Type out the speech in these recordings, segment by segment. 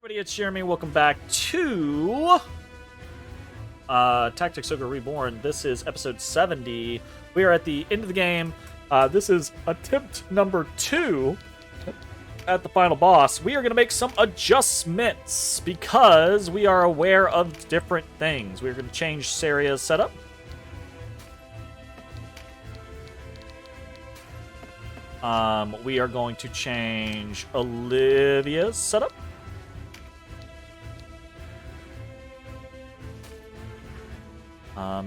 Everybody, it's Jeremy. Welcome back to Tactics Ogre Reborn. This is episode 70. We are at the end of the game. This is attempt number 2 at the final boss. We are going to make some adjustments because we are aware of different things. We're going to change Saria's setup. We are going to change Olivia's setup.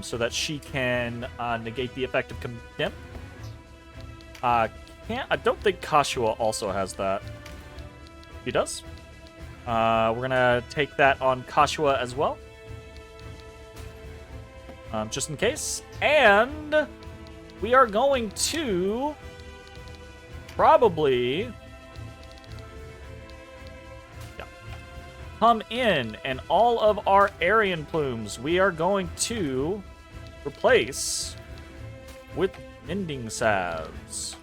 So that she can negate the effect of Condemn. I don't think Kashua also has that. He does. We're gonna take that on Kashua as well, just in case. And we are going to probably come in, and all of our Aryan plumes we are going to replace with mending salves.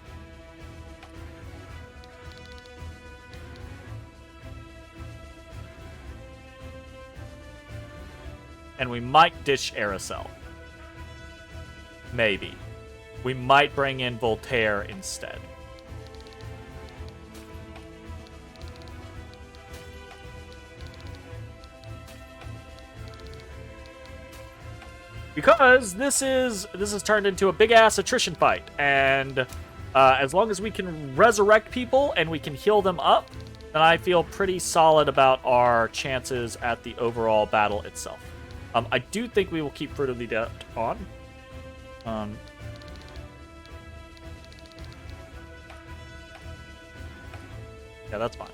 And we might ditch Aracel. Maybe. We might bring in Voltaire instead. Because this is turned into a big-ass attrition fight, and as long as we can resurrect people and we can heal them up, then I feel pretty solid about our chances at the overall battle itself. I do think we will keep Fruit of the Adept on. Yeah, that's fine.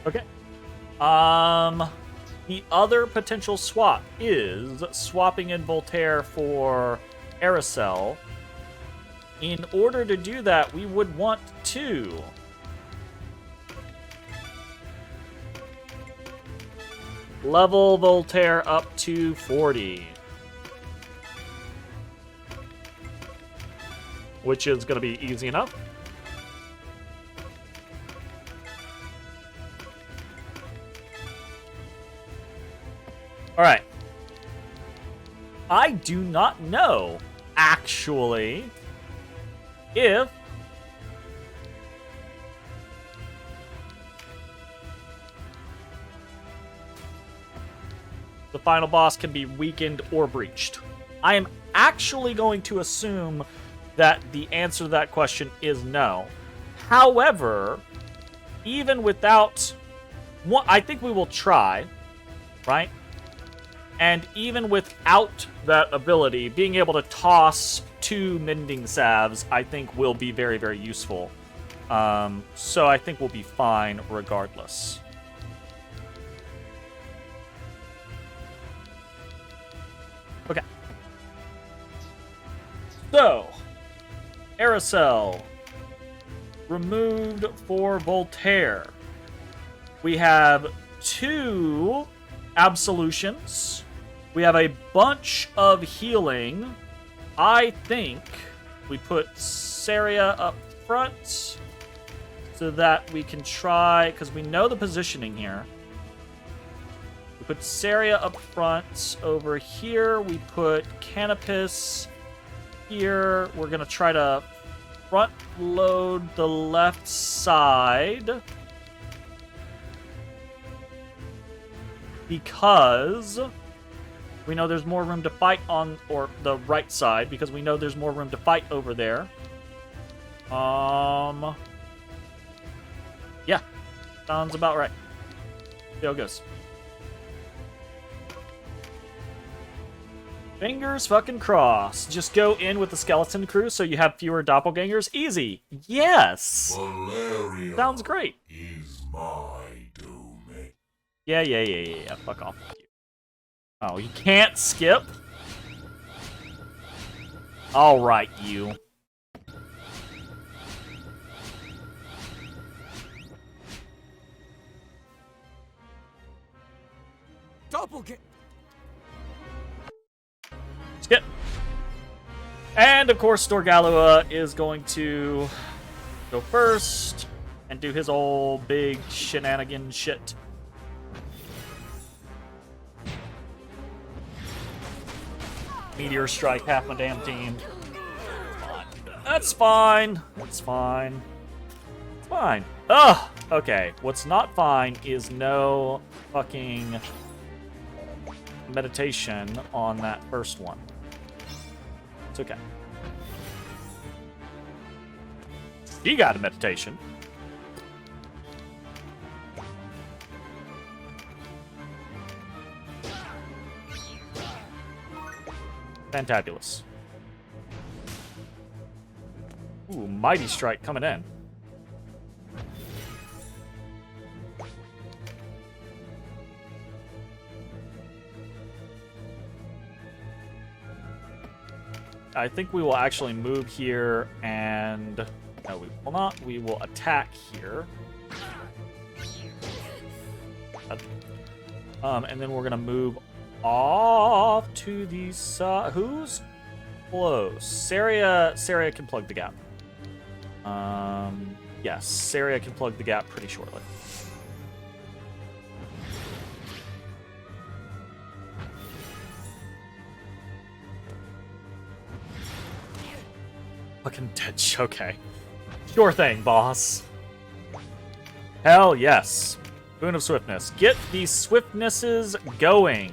Okay. The other potential swap is swapping in Voltaire for Aracel. In order to do that, we would want to level Voltaire up to 40. Which is going to be easy enough. Alright. I do not know, actually, if the final boss can be weakened or breached. I am actually going to assume that the answer to that question is no. However, even without... I think we will try, right? And even without that ability, being able to toss 2 mending salves, I think will be very, very useful. So I think we'll be fine regardless. Okay. So, Aracel removed for Voltaire. We have 2 absolutions. We have a bunch of healing. I think we put Saria up front so that we can try, because we know the positioning here. We put Saria up front over here. We put Canopus here. We're going to try to front load the left side, because we know there's more room to fight on, or the right side, because we know there's more room to fight over there. Yeah, sounds about right. See how it goes. Fingers fucking crossed. Just go in with the skeleton crew so you have fewer doppelgangers. Easy. Yes. Valeria sounds great. Is my domain. Yeah. Fuck off. Oh, you can't skip? Alright, you. Doppelganger. Skip. And, of course, Storgalua is going to go first. and do his old big shenanigan shit. Meteor strike half my damn team. That's fine. That's fine. It's fine. Ugh! Okay, what's not fine is no fucking meditation on that first one. It's okay. He got a meditation. Fantabulous. Ooh, Mighty Strike coming in. I think we will actually move here and... No, we will not. We will attack here. And then we're going to move off to the side. Who's close? Saria can plug the gap. Yes, Saria can plug the gap pretty shortly. Fucking ditch, okay. Sure thing, boss. Hell yes. Boon of Swiftness. Get these Swiftnesses going.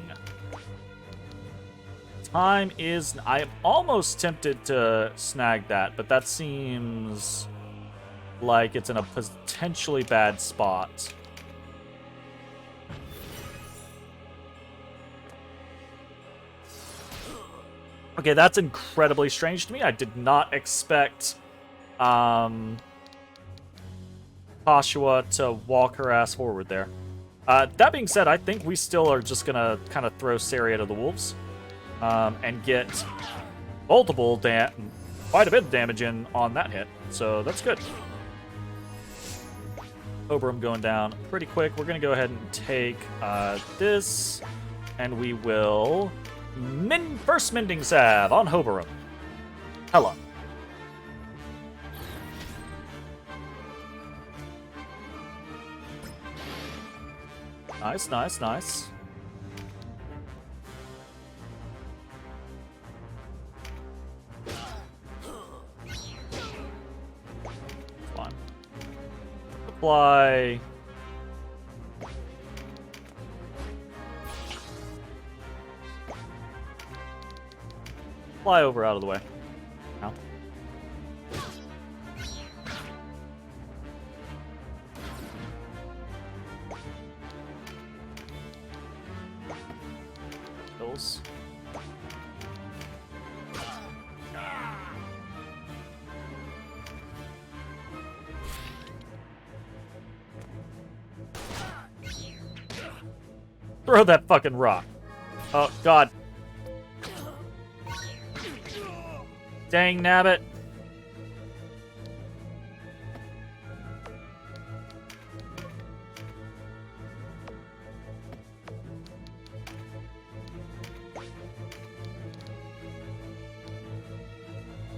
Time is... I am almost tempted to snag that, but that seems like it's in a potentially bad spot. Okay, that's incredibly strange to me. I did not expect Kashua to walk her ass forward there. That being said, I think we still are just going to kind of throw Saria to the wolves and get quite a bit of damage in on that hit. So that's good. Oberon going down pretty quick. We're going to go ahead and take this, and we will... First Mending Salve on Hoberum. Hello. Nice, nice, nice. Fine. Apply... Fly over out of the way. Now. Kills. Throw that fucking rock. Oh, God. Dang nabbit.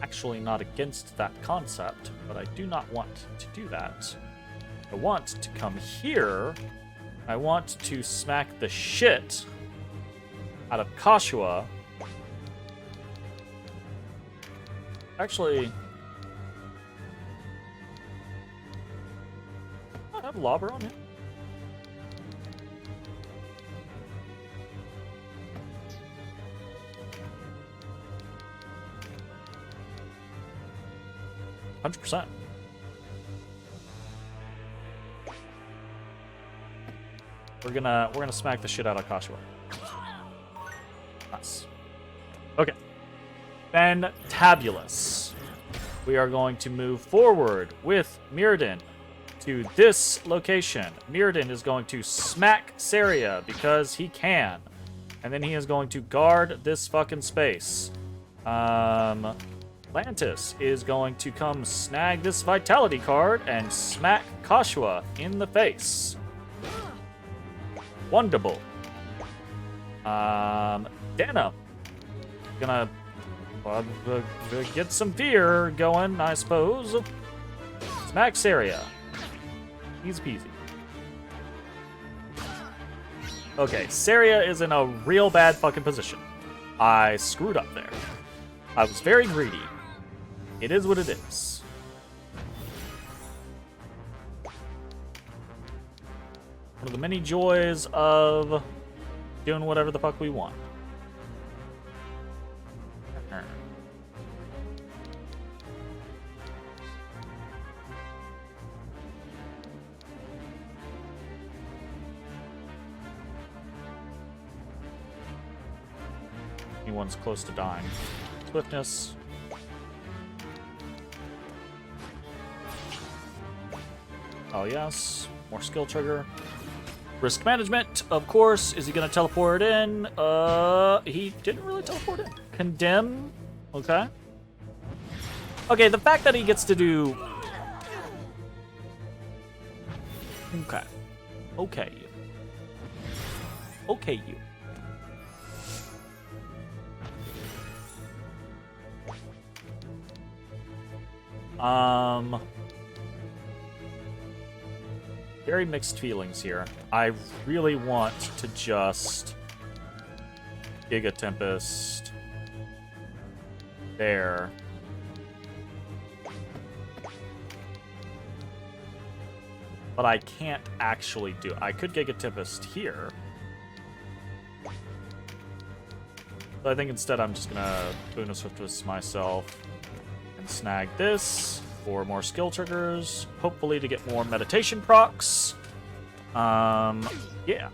Actually not against that concept, but I do not want to do that. I want to come here. I want to smack the shit out of Kashua. Actually, I have Lobber on him. %. We're gonna smack the shit out of Kashua. Nice. Okay. Fantabulous. We are going to move forward with Mirrodin to this location. Mirrodin is going to smack Saria because he can. And then he is going to guard this fucking space. Lantis is going to come snag this Vitality card and smack Kashua in the face. Wonderful. Dana. Gonna get some fear going, I suppose. Smack Saria. Easy peasy. Okay, Saria is in a real bad fucking position. I screwed up there. I was very greedy. It is what it is. One of the many joys of doing whatever the fuck we want. Anyone's close to dying. Swiftness. Oh yes. More skill trigger. Risk management, of course. Is he gonna teleport in? He didn't really teleport in. Condemn. Okay. Okay, the fact that he gets to do... Okay. Okay. Okay, you. Very mixed feelings here. I really want to just Giga Tempest there. But I can't actually do it. I could Giga Tempest here. But I think instead I'm just gonna Boon of Swiftness myself and snag this for more skill triggers, hopefully to get more meditation procs. Yeah.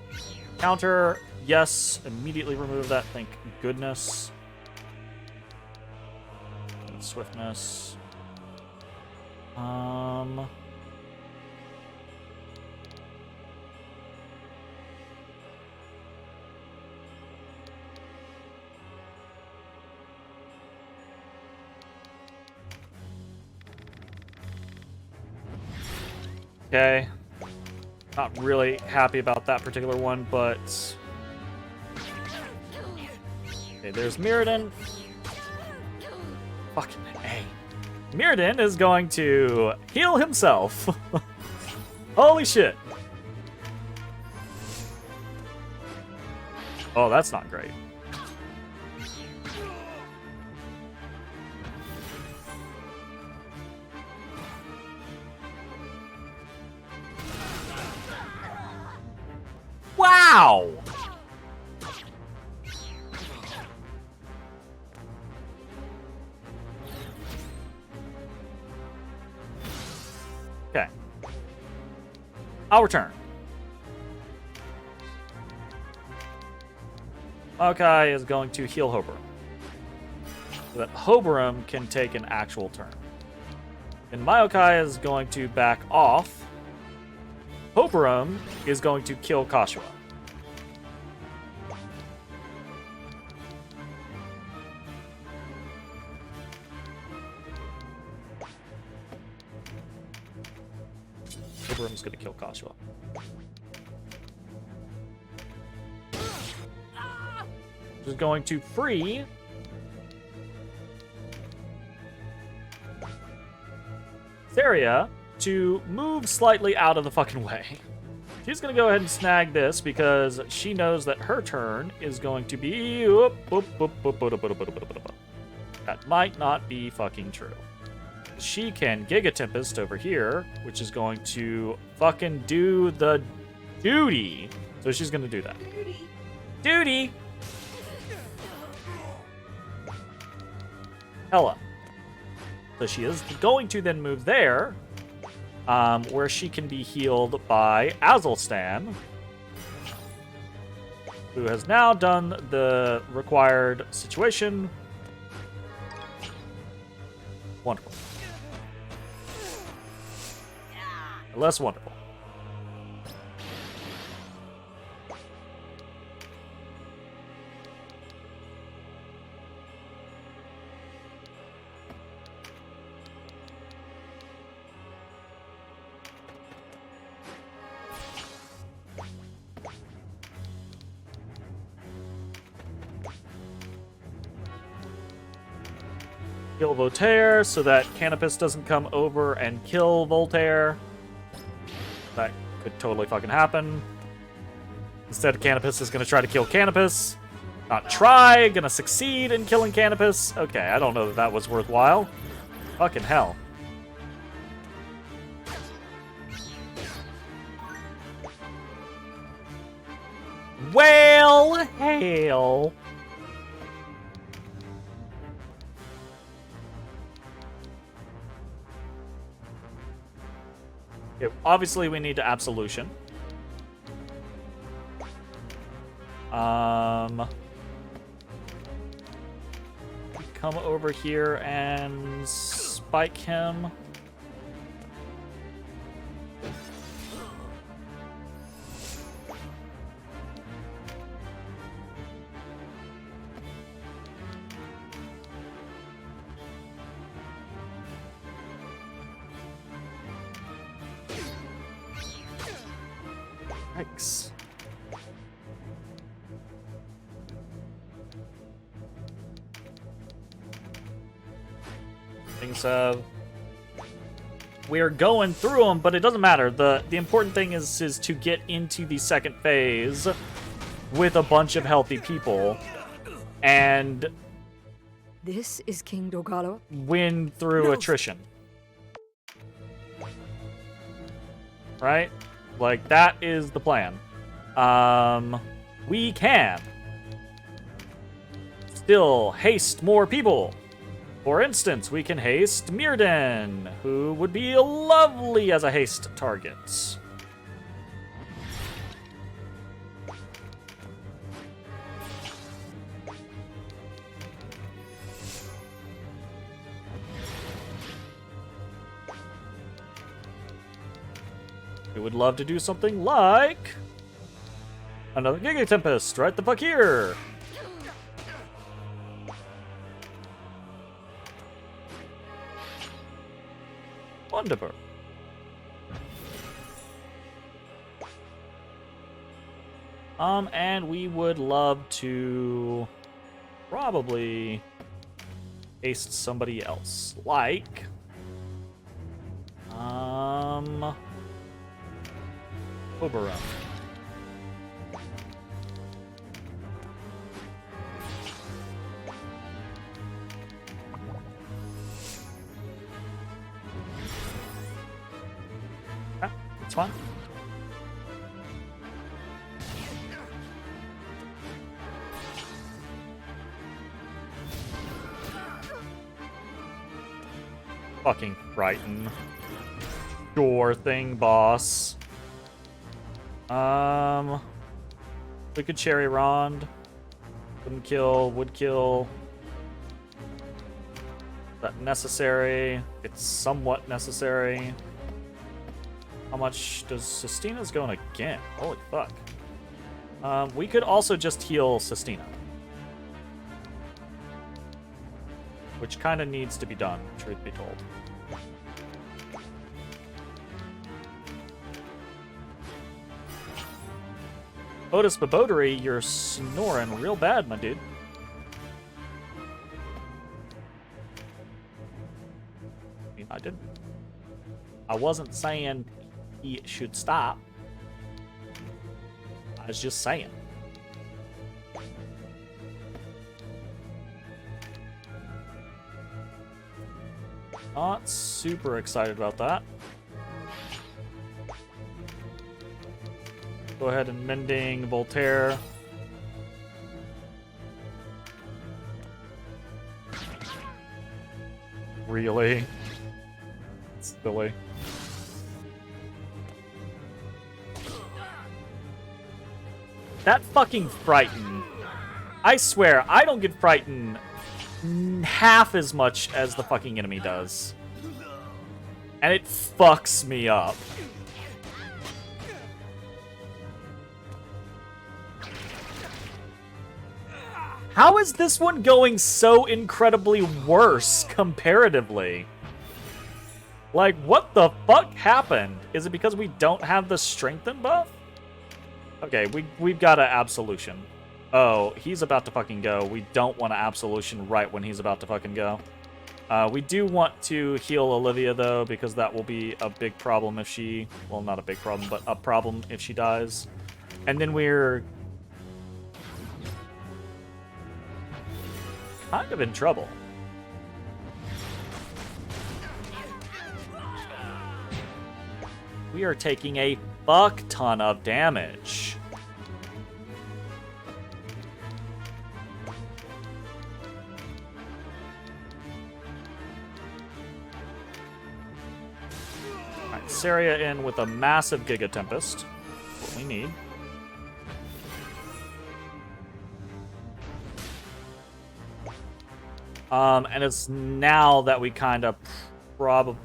Counter, yes. Immediately remove that, thank goodness. Swiftness. Okay. Not really happy about that particular one, but... Okay, there's Mirrodin. Fucking A. Mirrodin is going to heal himself. Holy shit. Oh, that's not great. Wow! Okay. I'll return. Maokai is going to heal Hoberum, so that Hoberum can take an actual turn. And Maokai is going to back off. Hoberum is going to kill Kashua. Hoberum's going to kill Kashua. Is going to free Saria to move slightly out of the fucking way. She's gonna go ahead and snag this because she knows that her turn is going to be... That might not be fucking true. She can Giga Tempest over here, which is going to fucking do the duty. So she's gonna do that. Duty! Hella. So she is going to then move there, where she can be healed by Azelstan, who has now done the required situation. Wonderful. Less wonderful. Kill Voltaire so that Canopus doesn't come over and kill Voltaire. That Could totally fucking happen. Instead, Canopus is gonna try to kill Canopus. Not try, gonna succeed in killing Canopus. Okay, I don't know that that was worthwhile. Fucking hell. Well, hail. Okay, obviously, we need to Absolution. Come over here and spike him. Yikes. Things have... We're going through them, but it doesn't matter. The important thing is to get into the second phase with a bunch of healthy people and This is King Dogalo. win through attrition. Right? Like, that is the plan. We can still haste more people. For instance, we can haste Mirden, who would be lovely as a haste target. We would love to do something like another Giga Tempest right the fuck here. Wonderful. And we would love to probably haste somebody else, like Oberon. It's fine. Fucking frighten. Sure thing, boss. We could Cherry Rond. Wouldn't kill, would kill. Is that necessary? It's somewhat necessary. How much does Sistina's going again? Holy fuck. We could also just heal Sistina. Which kind of needs to be done, truth be told. Otis Babodary, you're snoring real bad, my dude. I mean, I didn't. I wasn't saying he should stop. I was just saying. Not super excited about that. Go ahead and Mending Voltaire. Really? It's silly. That fucking frighten. I swear, I don't get frightened half as much as the fucking enemy does. And it fucks me up. How is this one going so incredibly worse comparatively? Like, what the fuck happened? Is it because we don't have the strengthen buff? Okay, we've got an Absolution. Oh, he's about to fucking go. We don't want an Absolution right when he's about to fucking go. We do want to heal Olivia, though, because that will be a big problem if she... Well, not a big problem, but a problem if she dies. And then we're... kind of in trouble. We are taking a fuck ton of damage. Alright, Saria in with a massive Giga Tempest. What we need. And it's now that we kind of probably...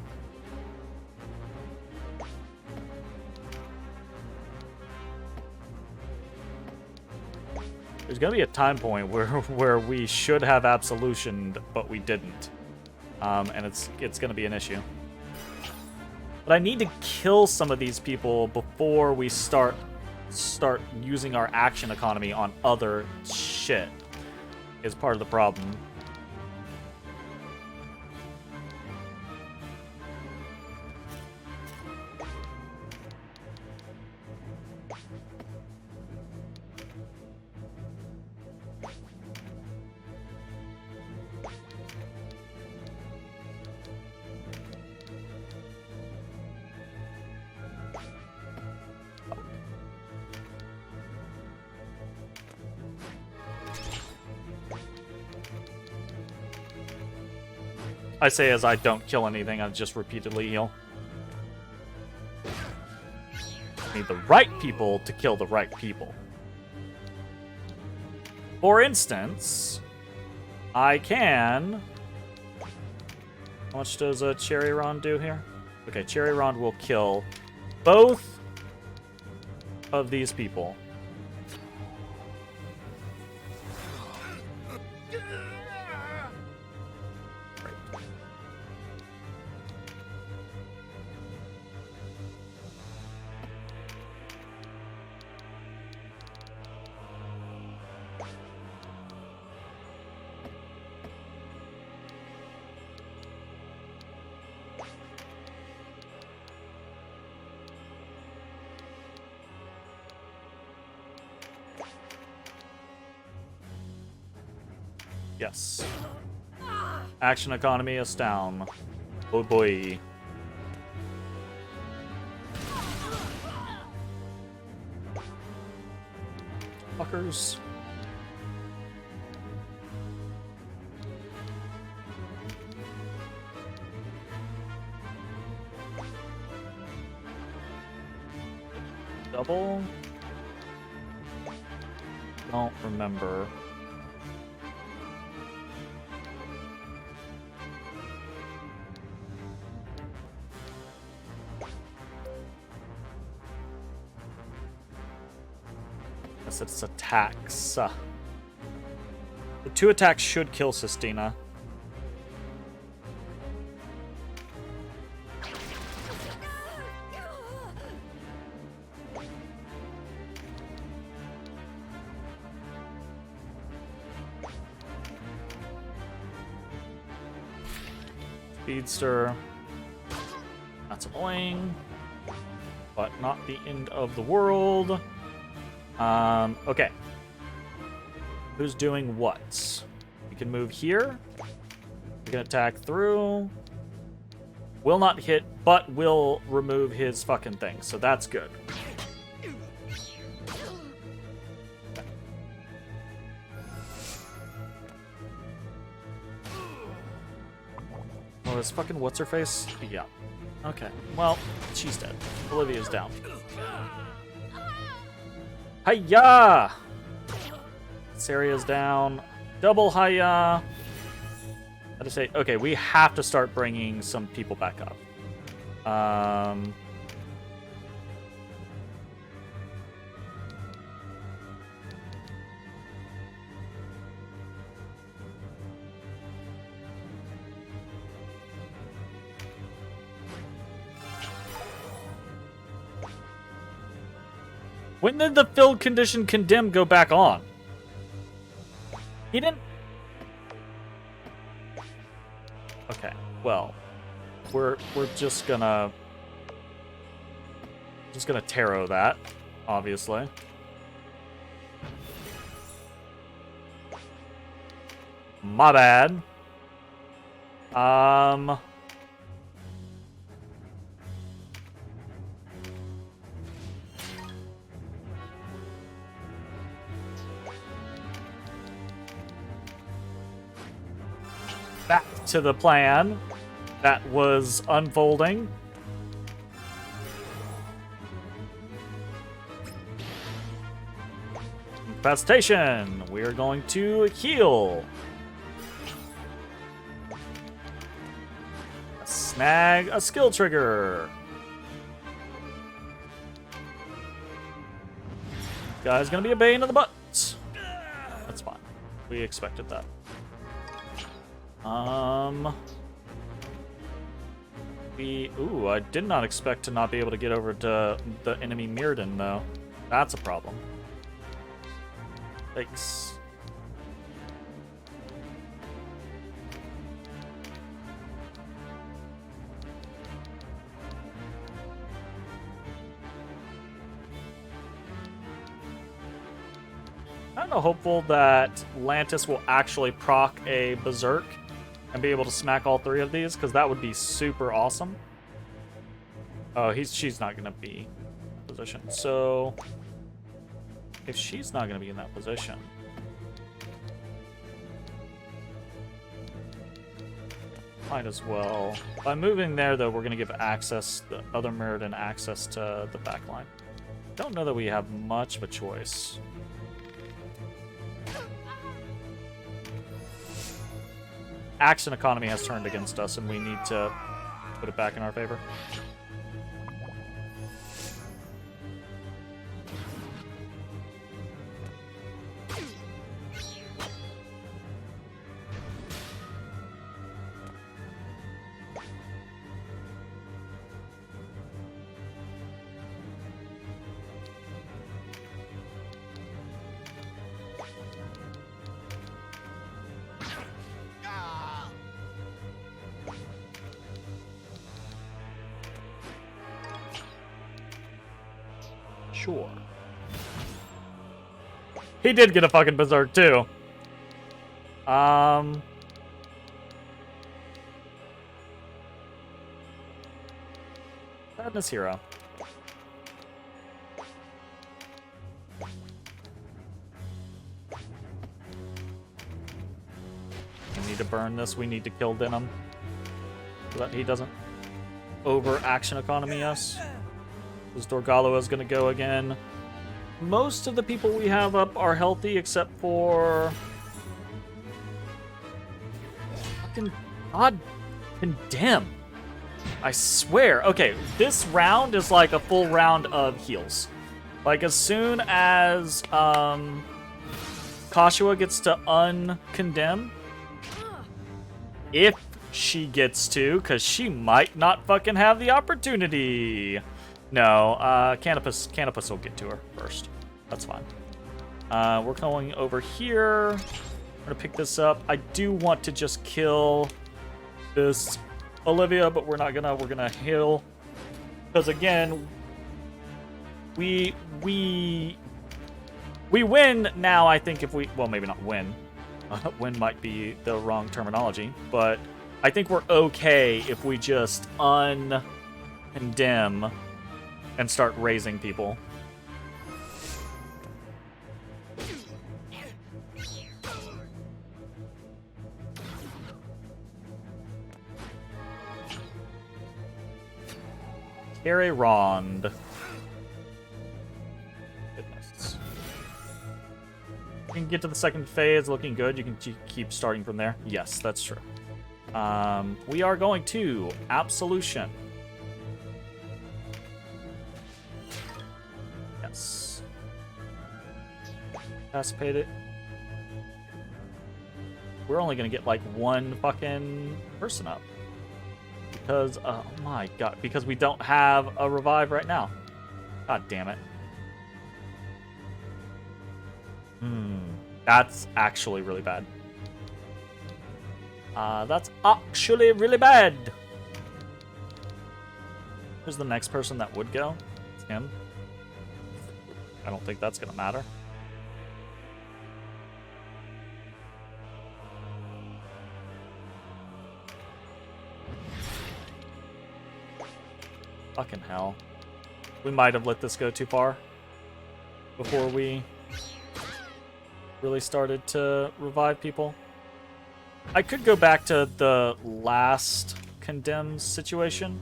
There's gonna be a time point where we should have absolutioned, but we didn't. And it's gonna be an issue. But I need to kill some of these people before we start using our action economy on other shit. Is part of the problem. I say as I don't kill anything, I just repeatedly heal. Need the right people to kill the right people. For instance, I can... How much does a Cherry Rond do here? Okay, Cherry Rond will kill both of these people. Yes. Action economy is down. Oh boy. Fuckers. Double? Don't remember. It's attacks. The 2 attacks should kill Sistina. Speedster. That's annoying, but not the end of the world. Okay. Who's doing what? We can move here. We can attack through. Will not hit, but will remove his fucking thing, so that's good. Oh, is fucking what's-her-face? Yeah. Okay. Well, she's dead. Olivia's down. Hiya! Saria's down. Double hiya! I just say, okay, we have to start bringing some people back up. When did the filled condition condemn go back on? He didn't... Okay, well, we're just gonna tarot that, obviously. My bad. Back to the plan that was unfolding. Infestation. We are going to heal. Snag a skill trigger. Guy's gonna be a bane in the butt. That's fine. We expected that. Ooh, I did not expect to not be able to get over to the enemy Mirrodin, though. That's a problem. Thanks. I'm hopeful that Lantis will actually proc a Berserk and be able to smack all three of these, because that would be super awesome. Oh, she's not going to be in that position. So, if she's not going to be in that position, might as well. By moving there, though, we're going to give the other Mirrodin access to the back line. Don't know that we have much of a choice. Action economy has turned against us, and we need to put it back in our favor. Sure. He did get a fucking Berserk, too. Sadness Hero. We need to burn this. We need to kill Denim, so that he doesn't over-action economy us. This Dorgalo is going to go again. Most of the people we have up are healthy, except for... Fucking God condemn. I swear. Okay, this round is like a full round of heals. Like, as soon as Kashua gets to uncondemn, if she gets to, because she might not fucking have the opportunity. No, Canopus will get to her first. That's fine. We're going over here. I'm gonna pick this up. I do want to just kill this Olivia, but we're not gonna. We're gonna heal, because again, we win now. I think if we, well, maybe not win. Win might be the wrong terminology, but I think we're okay if we just uncondemn and start raising people. Carry Rond. Goodness. You can get to the second phase, looking good. You can keep starting from there. Yes, that's true. We are going to Absolution. Yes. Passive it. We're only gonna get like one fucking person up. Because, oh my god, because we don't have a revive right now. God damn it. That's actually really bad. That's actually really bad. Who's the next person that would go? It's him. I don't think that's gonna matter. Fucking hell. We might have let this go too far before we really started to revive people. I could go back to the last condemned situation.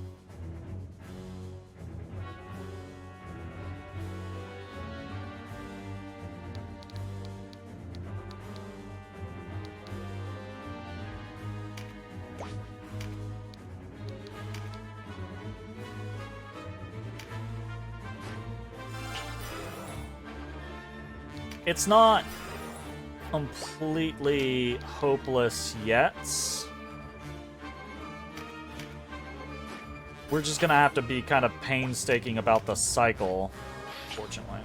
It's not completely hopeless yet. We're just gonna have to be kind of painstaking about the cycle, fortunately.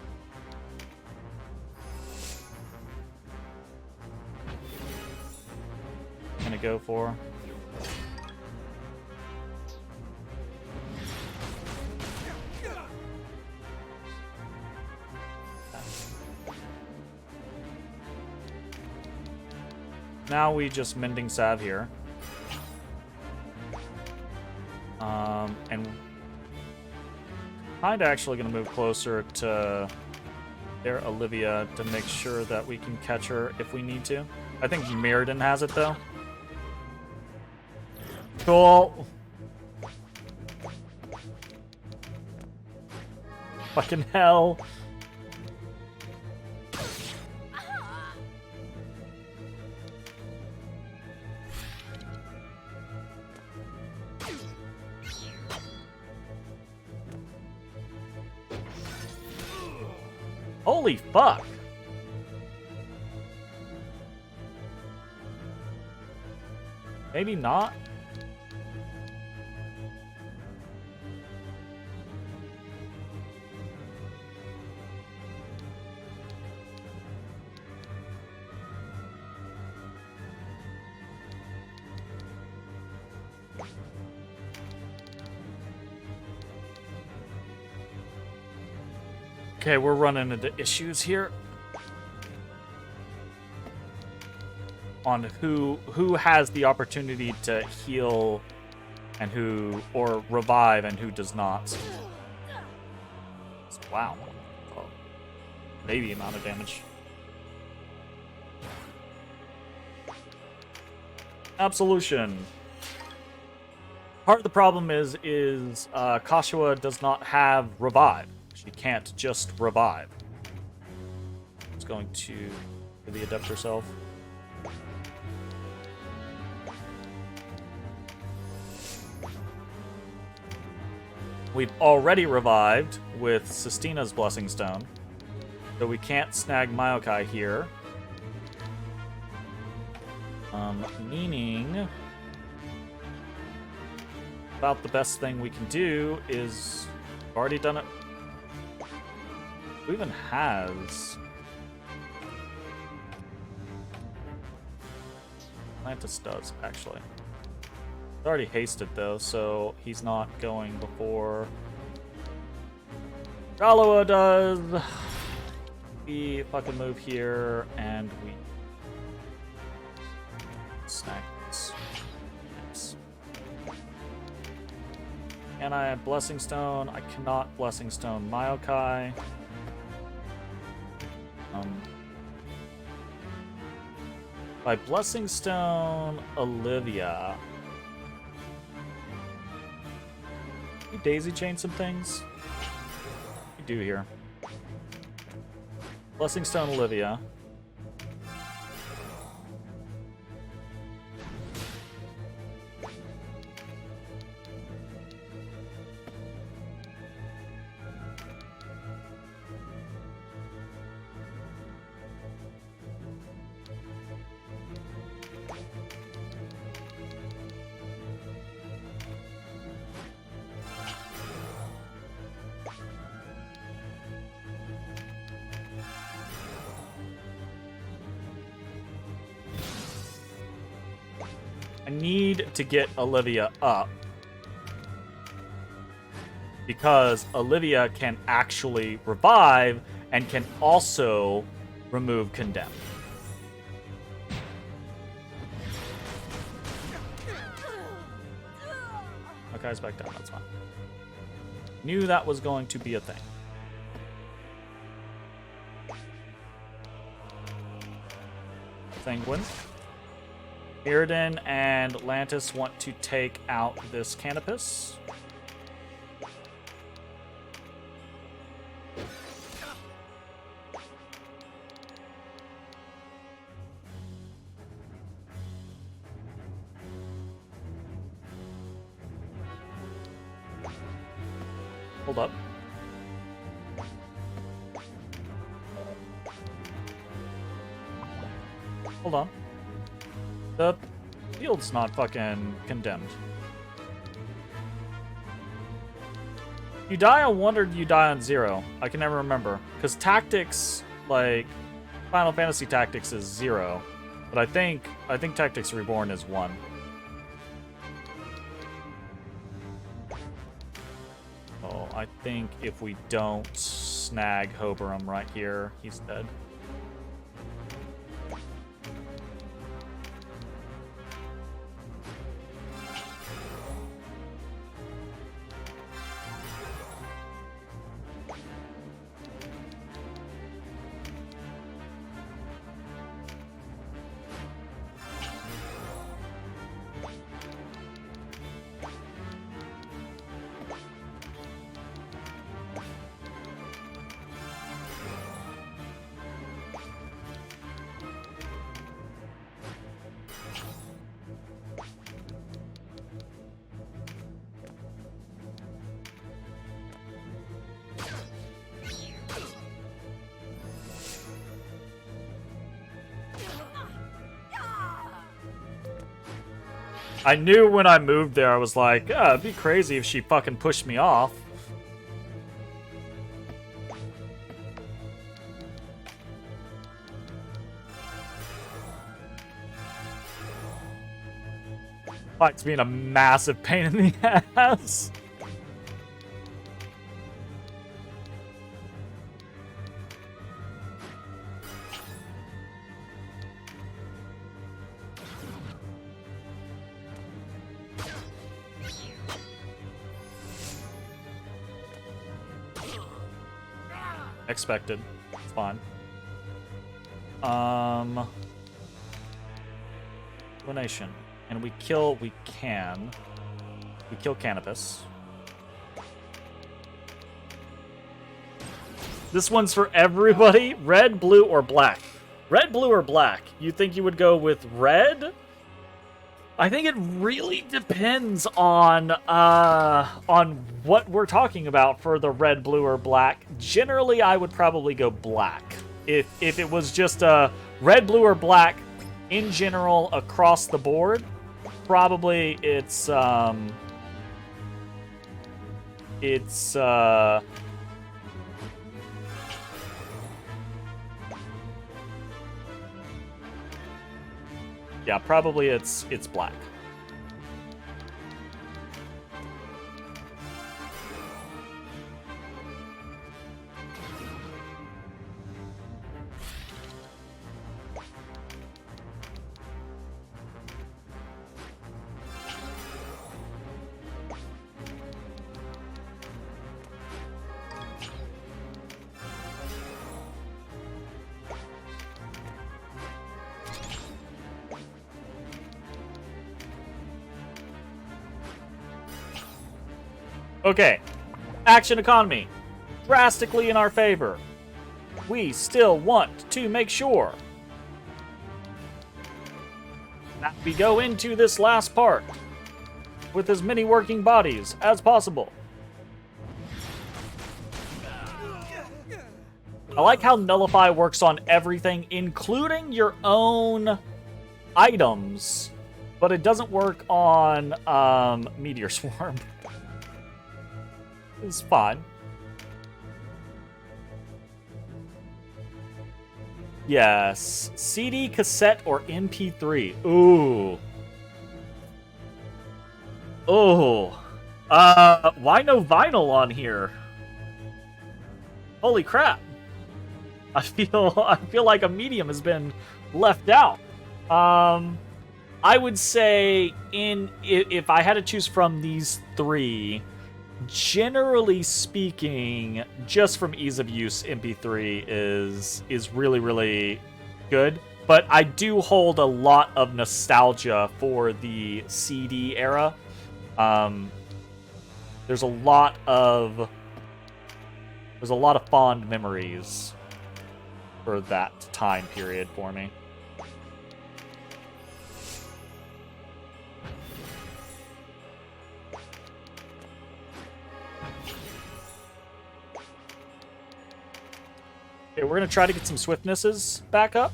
Gonna go for. Now we just mending salve here. And I'm actually going to move closer to there, Olivia, to make sure that we can catch her if we need to. I think Mirrodin has it, though. Cool. Fucking hell. Holy fuck! Maybe not? Okay, we're running into issues here on who has the opportunity to heal and who, or revive, and who does not. Wow. Oh, maybe amount of damage. Absolution. Part of the problem is Kashua does not have revive. She can't just revive. It's going to the adept herself. We've already revived with Sistina's Blessing Stone, so we can't snag Maokai here. Meaning, about the best thing we can do is, we've already done it. Who even has Atlantis does, actually. He's already hasted, though, so he's not going before Galoa does. We fucking move here, and we snag this. Yes. Can I have Blessing Stone? I cannot Blessing Stone Maokai. By Blessing Stone Olivia. Can we daisy chain some things? We do here. Blessing Stone Olivia. I need to get Olivia up. Because Olivia can actually revive and can also remove Condemn. Okay, it's back down. That's fine. Knew that was going to be a thing. Penguin. Mirrodin and Lantis want to take out this Canopus. Hold up. Hold on. The field's not fucking condemned. You die on 1 or you die on 0? I can never remember. Because Tactics, like, Final Fantasy Tactics is 0. But I think Tactics Reborn is 1. Oh, I think if we don't snag Hoberum right here, he's dead. I knew when I moved there, I was like, oh, it'd be crazy if she fucking pushed me off. Fight's being a massive pain in the ass. Expected. It's fine. Donation. And we kill Canopus. This one's for everybody. Red, blue, or black. Red, blue, or black. You think you would go with red? I think it really depends on what we're talking about for the red, blue, or black. Generally, I would probably go black. If it was just a red, blue, or black in general across the board, probably it's yeah, probably it's black. Okay, action economy, drastically in our favor. We still want to make sure that we go into this last part with as many working bodies as possible. I like how Nullify works on everything, including your own items, but it doesn't work on Meteor Swarm. It's fine. Yes. CD, cassette, or MP3. Ooh. Oh. Why no vinyl on here? Holy crap. I feel like a medium has been left out. I would say if I had to choose from these three, generally speaking, just from ease of use, MP3 is really, really good. But I do hold a lot of nostalgia for the CD era. There's a lot of fond memories for that time period for me. Okay, we're gonna try to get some swiftnesses back up.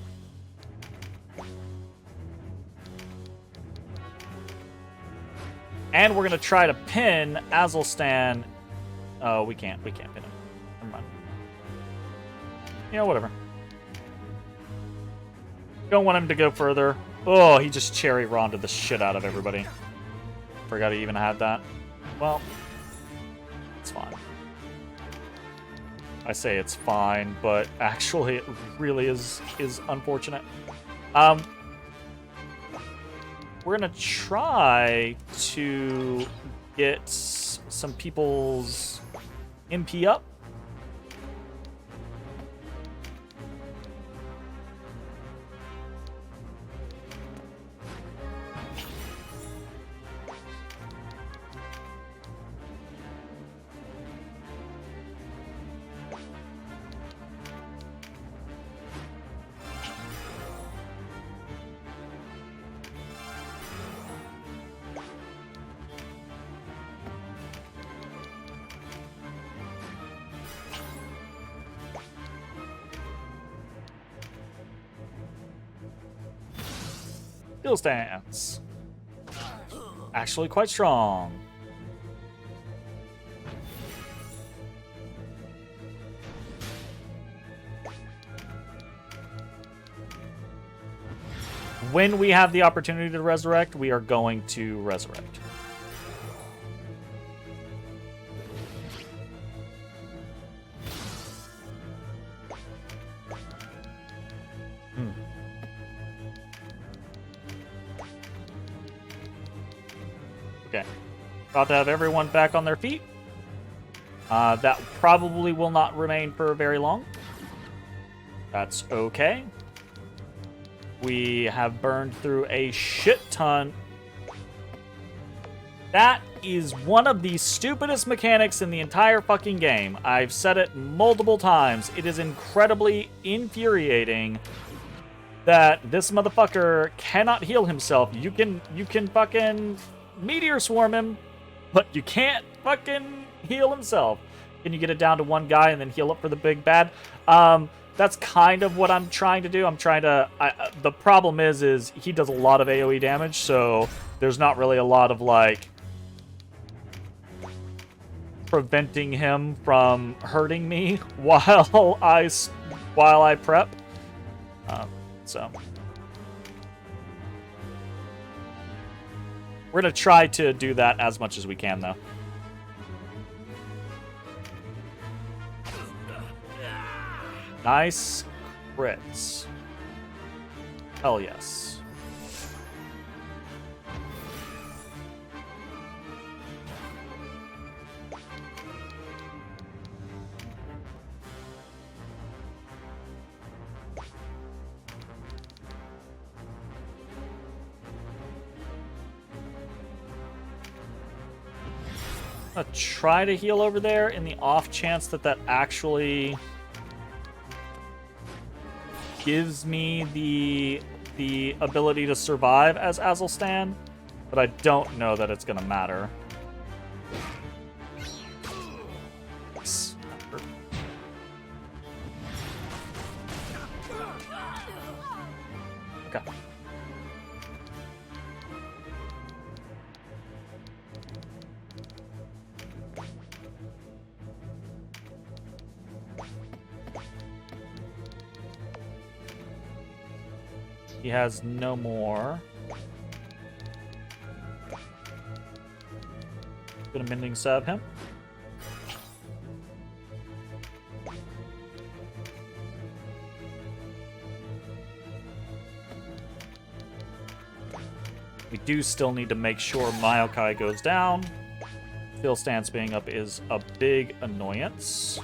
And we're gonna try to pin Azelstan. Oh, we can't pin him. Never mind. Yeah, whatever. Don't want him to go further. Oh, he just cherry ronded the shit out of everybody. Forgot he even had that. Well, it's fine. I say it's fine, but actually it really is unfortunate. We're gonna try to get some people's MP up. Still stands. Actually quite strong. When we have the opportunity to resurrect, we are going to resurrect. Okay. About to have everyone back on their feet. That probably will not remain for very long. That's okay. We have burned through a shit ton. That is one of the stupidest mechanics in the entire fucking game. I've said it multiple times. It is incredibly infuriating that this motherfucker cannot heal himself. You can fucking meteor swarm him, but you can't fucking heal himself. Can you get it down to one guy and then heal up for the big bad? That's kind of what I'm trying to do. I'm trying to... the problem is he does a lot of AoE damage, so there's not really a lot of, like, preventing him from hurting me while I prep. So... we're going to try to do that as much as we can, though. Nice crits. Hell yes. I'm gonna try to heal over there in the off chance that actually gives me the ability to survive as Azelstan, but I don't know that it's gonna matter. Okay. He has no more. Gonna mending sab him. We do still need to make sure Maokai goes down. Fill stance being up is a big annoyance.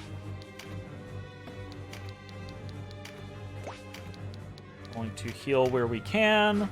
Going to heal where we can.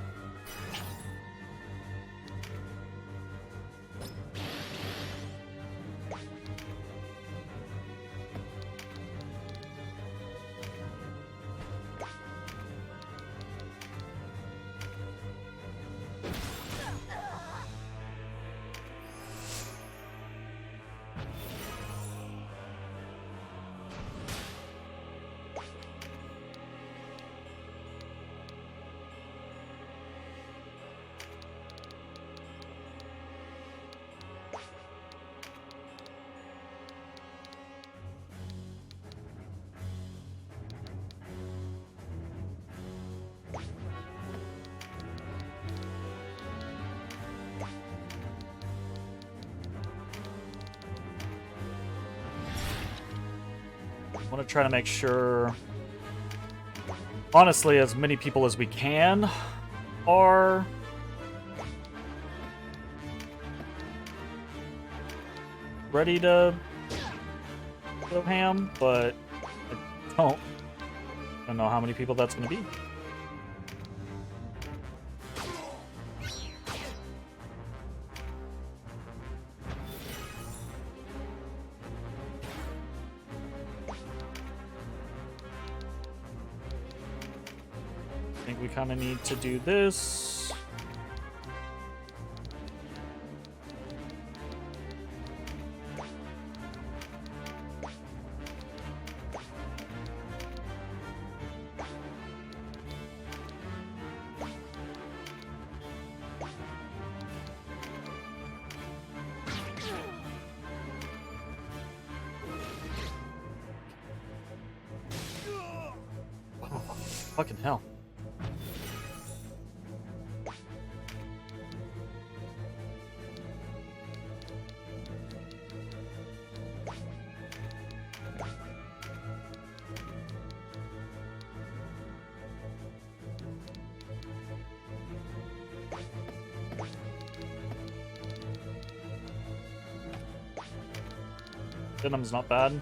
I want to try to make sure, honestly, as many people as we can are ready to go ham, but I don't know how many people that's going to be. I think we kind of need to do this. Fucking hell. Venom's not bad.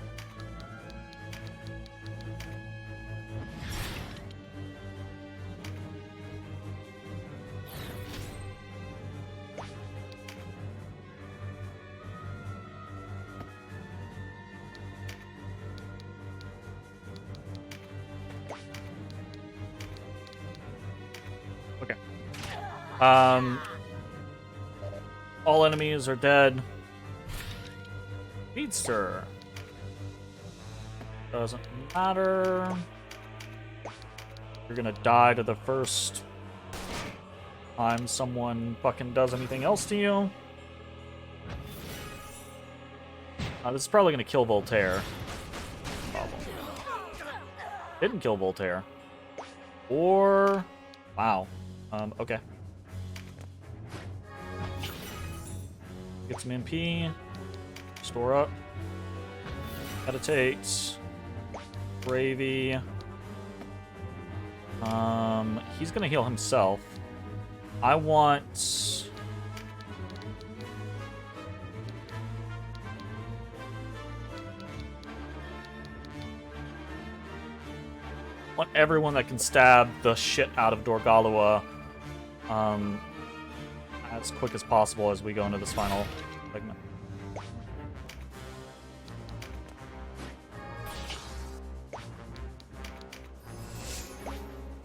Okay. All enemies are dead. Speedster. Doesn't matter. You're gonna die to the first time someone fucking does anything else to you. This is probably gonna kill Voltaire. Problem. Didn't kill Voltaire. Or... wow. Okay. Get some MP. Store up. Meditate. Gravy. He's gonna heal himself. I want... everyone that can stab the shit out of Dorgalua as quick as possible as we go into this final segment.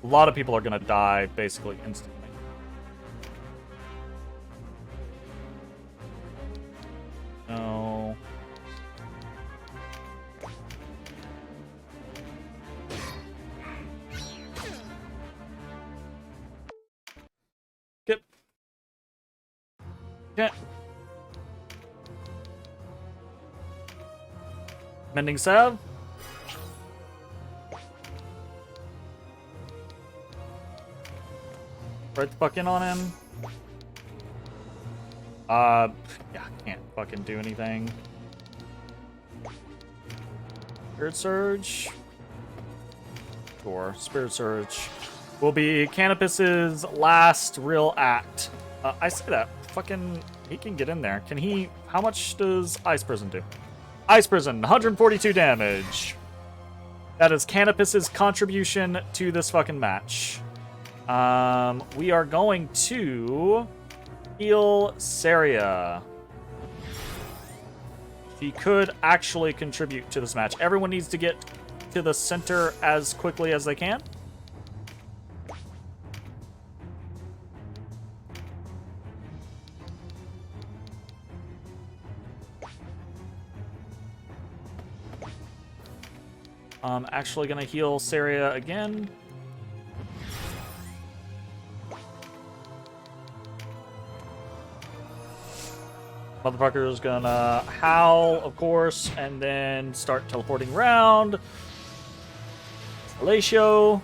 A lot of people are gonna die basically instantly. No. Skip. Okay. Mending salve. Right the fuck in on him. Yeah, can't. fucking do anything. Spirit Surge? Sure, Spirit Surge will be Canopus's last real act. I say that. Fucking, he can get in there. Can he, how much does Ice Prison do? Ice Prison, 142 damage. That is Canopus's contribution to this fucking match. We are going to heal Saria. She could actually contribute to this match. Everyone needs to get to the center as quickly as they can. I'm actually gonna heal Saria again. Motherfucker's gonna howl, of course, and then start teleporting around. Galatio.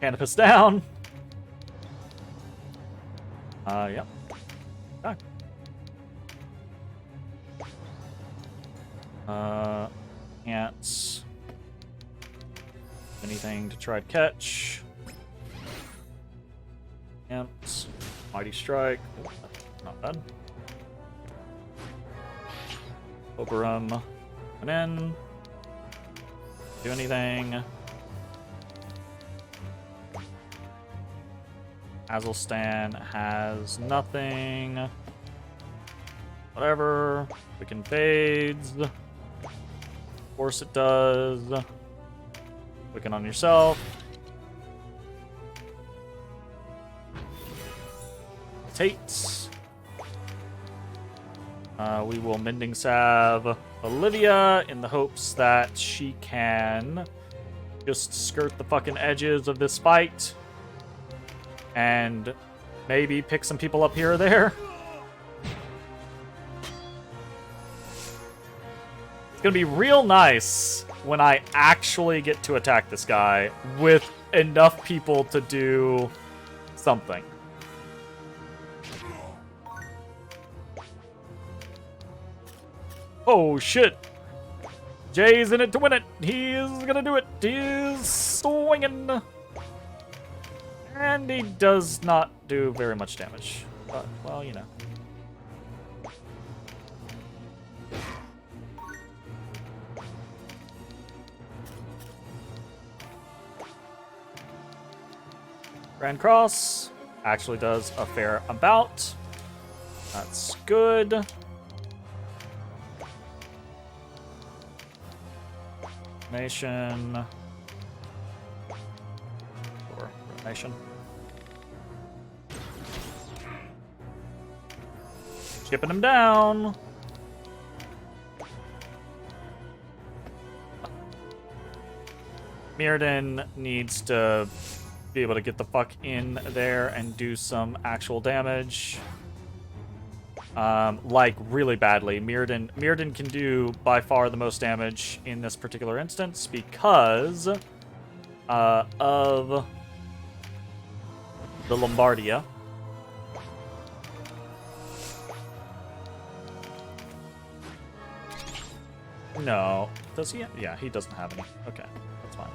Canopus down. Yep. Okay. Can't anything to try to catch. Can't. Mighty Strike. Ooh, not bad. Oberum. Come in. Do anything. Azelstan has nothing. Whatever. We can fades. Of course it does. Quicken on yourself. Tates. We will Mending Salve Olivia in the hopes that she can just skirt the fucking edges of this fight and maybe pick some people up here or there. It's gonna be real nice when I actually get to attack this guy with enough people to do something. Oh shit! Jay's in it to win it. He's gonna do it. He's swinging. And he does not do very much damage. But, well, you know. Grand Cross actually does a fair amount. That's good. Nation. Or Nation. Chipping him down. Mirrodin needs to be able to get the fuck in there and do some actual damage. Like, really badly. Mirrodin can do, by far, the most damage in this particular instance because of the Lombardia. No. Does he? Yeah, he doesn't have any. Okay, that's fine.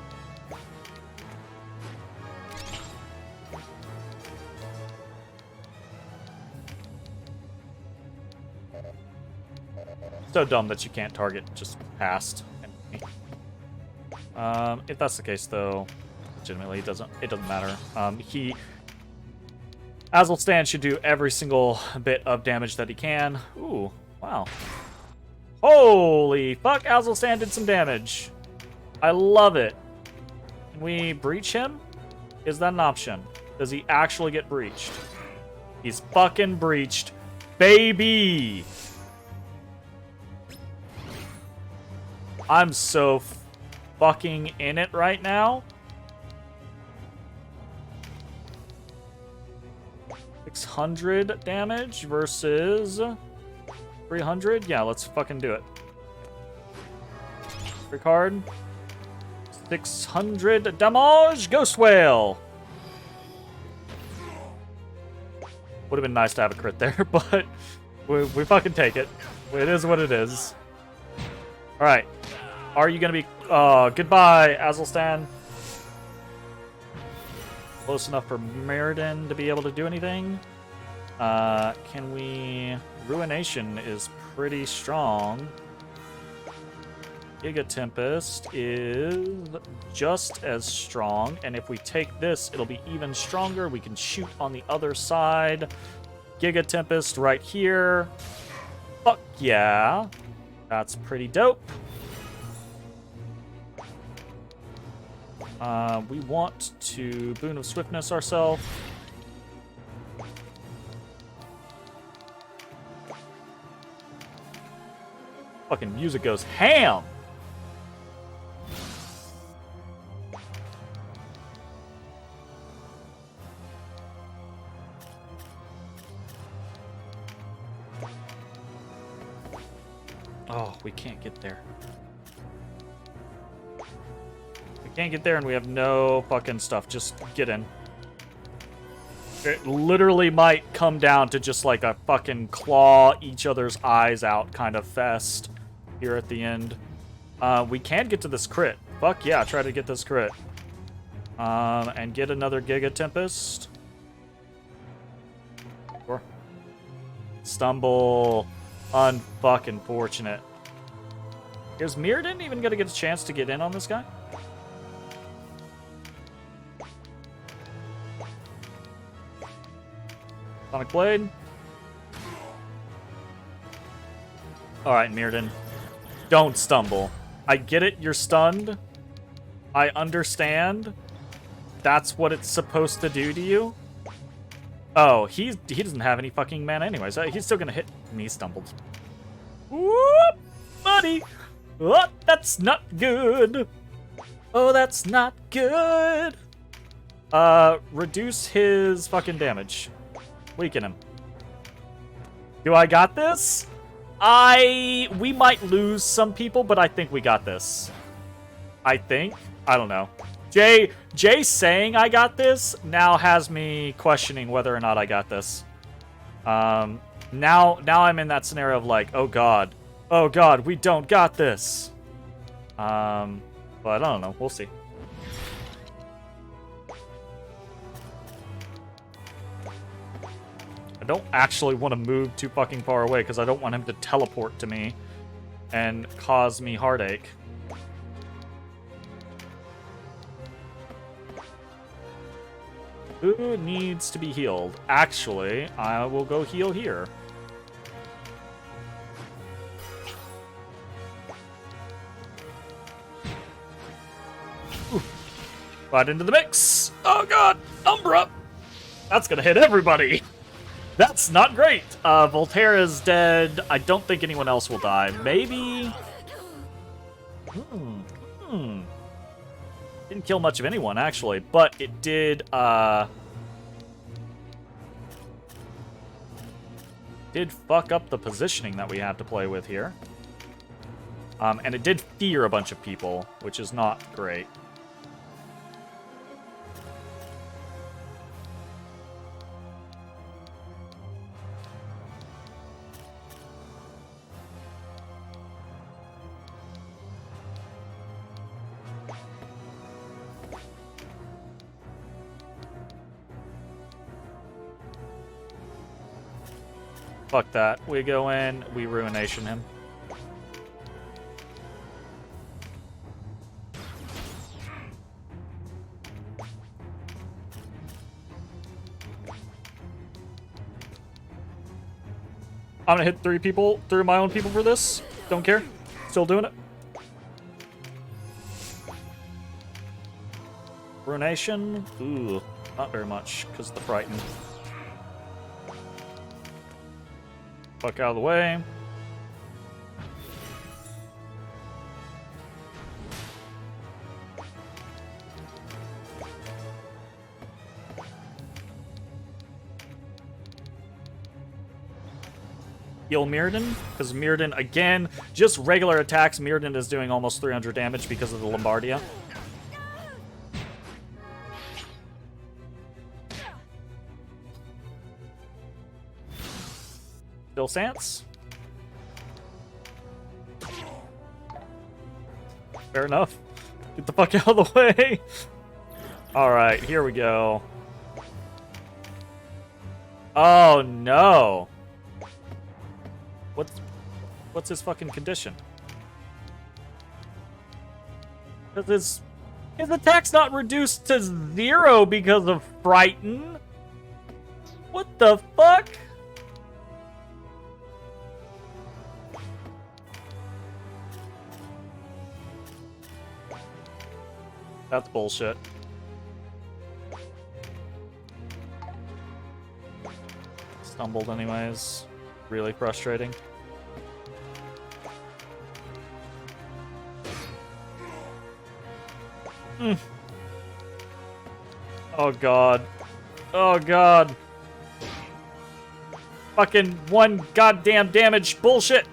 So dumb that you can't target just past enemy. If that's the case, though, legitimately, it doesn't matter. Azelstan should do every single bit of damage that he can. Ooh, wow. Holy fuck, Azelstan did some damage. I love it. Can we breach him? Is that an option? Does he actually get breached? He's fucking breached. Baby! I'm so fucking in it right now. 600 damage versus 300? Yeah, let's fucking do it. Free card. 600 damage. Ghost Whale. Would have been nice to have a crit there, but we fucking take it. It is what it is. Alright. Are you going to be... goodbye, Azelstan. Close enough for Meriden to be able to do anything. Can we... Ruination is pretty strong. Giga Tempest is just as strong, and if we take this, it'll be even stronger. We can shoot on the other side. Giga Tempest right here. Fuck yeah. That's pretty dope. We want to Boon of Swiftness ourselves. Fucking music goes ham! Oh, we can't get there. We can't get there and we have no fucking stuff. Just get in. It literally might come down to just like a fucking claw each other's eyes out kind of fest here at the end. We can get to this crit. Fuck yeah, try to get this crit. And get another Giga Tempest. Sure. Stumble. Unfucking fortunate. Is Mirrodin even gonna get a chance to get in on this guy? Sonic Blade. Alright, Mirrodin. Don't stumble. I get it, you're stunned. I understand. That's what it's supposed to do to you. Oh, he doesn't have any fucking mana anyways. He's still gonna hit me. He stumbled. Whoop, buddy. Oh, that's not good. Oh, that's not good. Reduce his fucking damage. Weaken him. Do I got this? We might lose some people, but I think we got this. I think. I don't know. Jay saying I got this now has me questioning whether or not I got this. Now I'm in that scenario of like, oh god, we don't got this. But I don't know. We'll see. I don't actually want to move too fucking far away because I don't want him to teleport to me and cause me heartache. Who needs to be healed? Actually, I will go heal here. Ooh. Right into the mix. Oh god, Umbra. That's gonna hit everybody. That's not great. Voltaire is dead. I don't think anyone else will die. Maybe. Didn't kill much of anyone, actually, but it did fuck up the positioning that we had to play with here. And it did fear a bunch of people, which is not great. Fuck that. We go in, we Ruination him. I'm gonna hit three of my own people for this. Don't care. Still doing it. Ruination. Ooh, not very much, because of the Frighten. Fuck out of the way. Heal Mirrodin, because Mirrodin, again, just regular attacks, Mirrodin is doing almost 300 damage because of the Lombardia. Bill Sance. Fair enough. Get the fuck out of the way. Alright, here we go. Oh no. What's his fucking condition? Because his attack's not reduced to 0 because of Frighten. What the fuck? That's bullshit. Stumbled anyways. Really frustrating. Oh god. Oh god. Fucking 1 goddamn damage bullshit.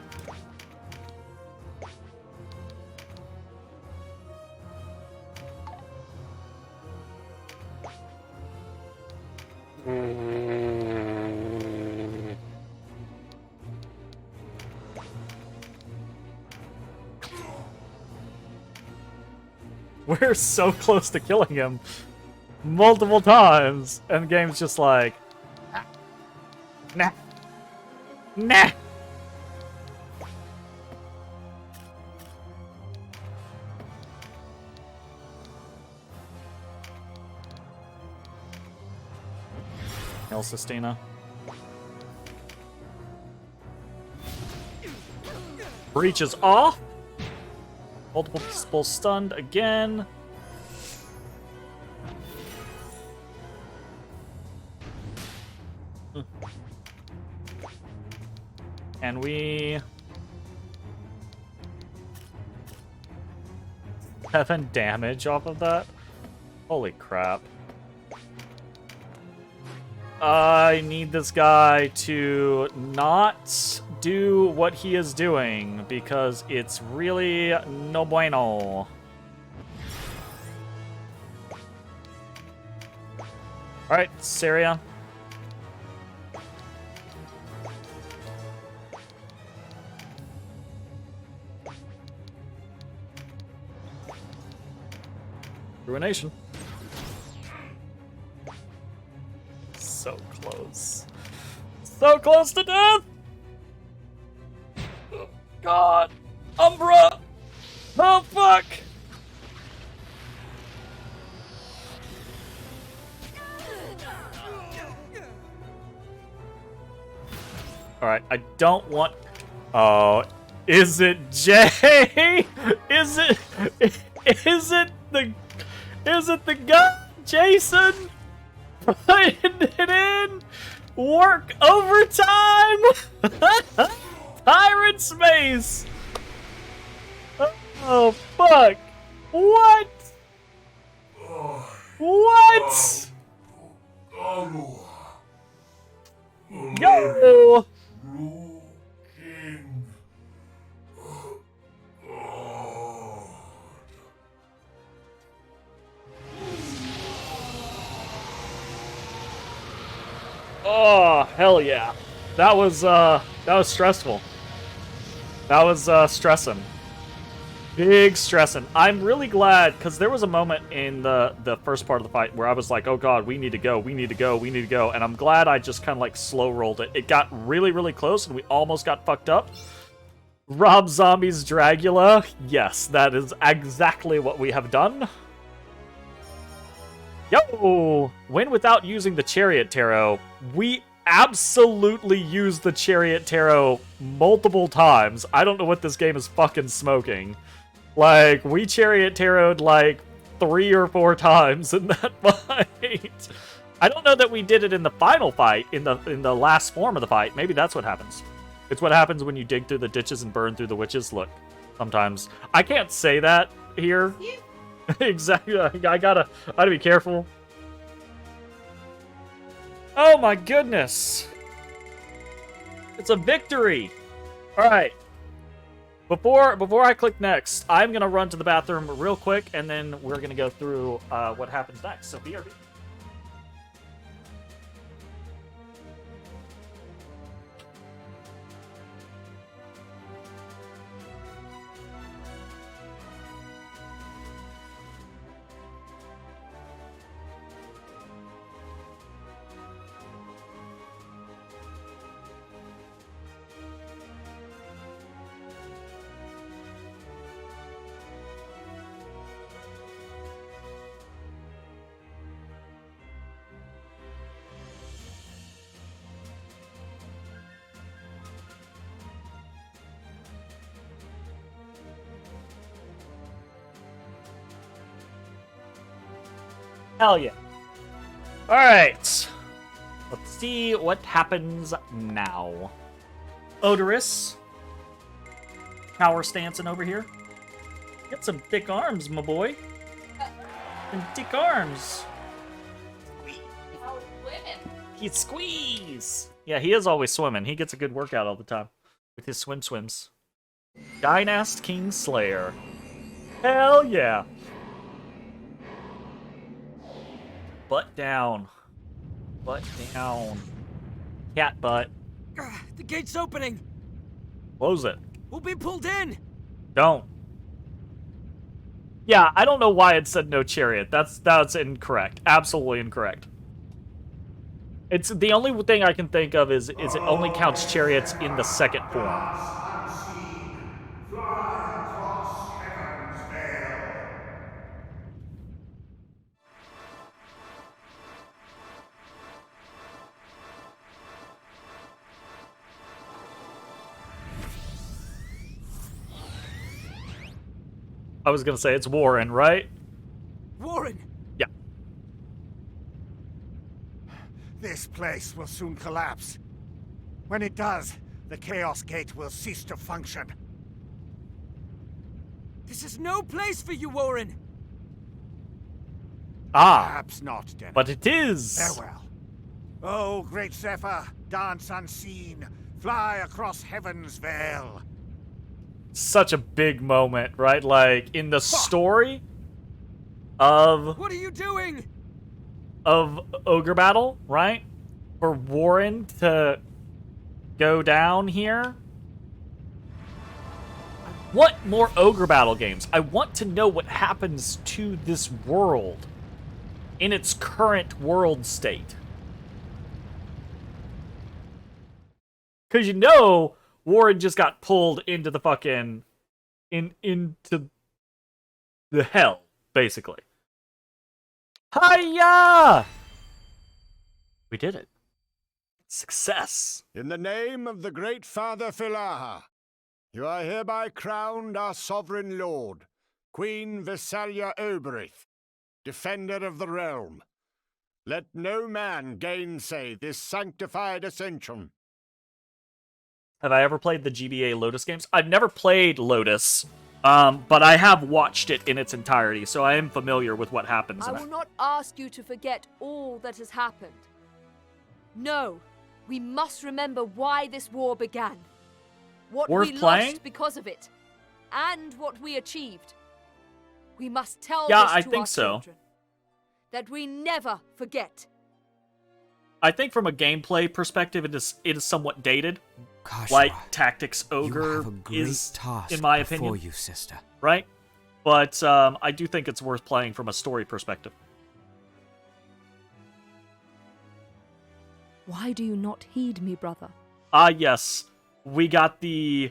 We're so close to killing him multiple times, and the game's just like, nah, nah. Hail Sistina. Breach is off. Multiple people stunned again. And we 7 damage off of that? Holy crap. I need this guy to not do what he is doing because it's really no bueno. Alright, Syria. Ruination. So close. So close to death! Oh, God! Umbra! Oh, fuck! Alright, I don't want... Oh, is it Jay? Is it the guy, Jason? Putting it in! Work overtime! Tyrant space! Oh, fuck! What? What? Yo! Oh, hell yeah. That was stressful. That was stressing. Big stressing. I'm really glad, because there was a moment in the first part of the fight where I was like, oh god, we need to go, we need to go, we need to go, and I'm glad I just kind of like slow rolled it. It got really, really close, and we almost got fucked up. Rob Zombie's Dragula. Yes, that is exactly what we have done. Yo! Win without using the Chariot Tarot. We absolutely used the Chariot Tarot multiple times. I don't know what this game is fucking smoking. Like, we Chariot Tarot'd like 3 or 4 times in that fight. I don't know that we did it in the final fight, in the last form of the fight. Maybe that's what happens. It's what happens when you dig through the ditches and burn through the witches. Look, sometimes. I can't say that here. Exactly. I gotta be careful. Oh my goodness. It's a victory. All right. Before I click next, I'm going to run to the bathroom real quick, and then we're going to go through what happens next. So BRB. Hell yeah. Alright. Let's see what happens now. Odorous. Power stancing over here. Get some thick arms, my boy. Some thick arms. He squeeze. Yeah, he is always swimming. He gets a good workout all the time with his swims. Dynast King Slayer. Hell yeah. Butt down. Butt down. Cat butt. The gate's opening. Close it. We'll be pulled in. Don't. Yeah, I don't know why it said no chariot. That's incorrect. Absolutely incorrect. It's the only thing I can think of is it only counts chariots in the second form. Unseen, fly across heaven's veil. I was gonna say it's Warren, right? Warren. Yeah. This place will soon collapse. When it does, the Chaos Gate will cease to function. This is no place for you, Warren. Ah, Perhaps not, Dennis. but it is. Farewell. Oh, great Zephyr, dance unseen, fly across heaven's veil. Such a big moment, right? Like in the story of What are you doing? Ogre Battle, right? For Warren to go down here. I want more Ogre Battle games. I want to know what happens to this world in its current world state. Because you know Warren just got pulled into the fucking into the hell, basically. Hiya! We did it. Success. In the name of the great Father Philaha, you are hereby crowned our sovereign lord, Queen Visalia Oberith, defender of the realm. Let no man gainsay this sanctified ascension. Have I ever played the GBA Lotus games? I've never played Lotus, but I have watched it in its entirety, so I am familiar with what happens I in will it. not ask you to forget all that has happened. No, we must remember why this war began. What Worth we playing? lost because of it, and what we achieved. We must tell Yeah, this I to think our so. children. That we never forget. I think from a gameplay perspective, it is somewhat dated, Gosh, like Tactics you Ogre have a great is, task in my before opinion, you, sister. right? But I do think it's worth playing from a story perspective. Why do you not heed me, brother? Ah, yes. We got the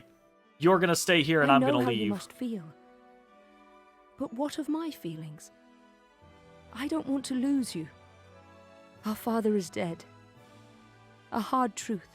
you're gonna stay here and I'm I know gonna how leave. you must feel. But what of my feelings? I don't want to lose you. Our father is dead. A hard truth.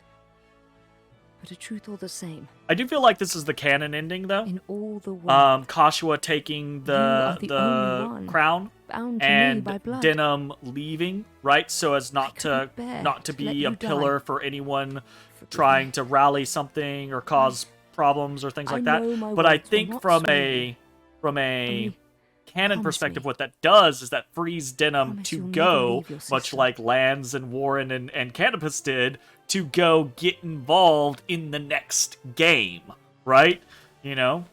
But a truth all the same. I do feel like this is the canon ending, though. In all the world. Kashua taking You are the only the one crown bound to me and by blood. Denim leaving, right? So as not to couldn't bear not to to let be you a pillar die. for anyone Forgive trying me. to rally something or cause problems or things I like that. know my But I words will think not from sway a Only canon promise perspective, me. what that does is that frees Denim Promise to you'll never go, leave your much sister. like Lands and Warren and Canopus did, to go get involved in the next game, right? You know?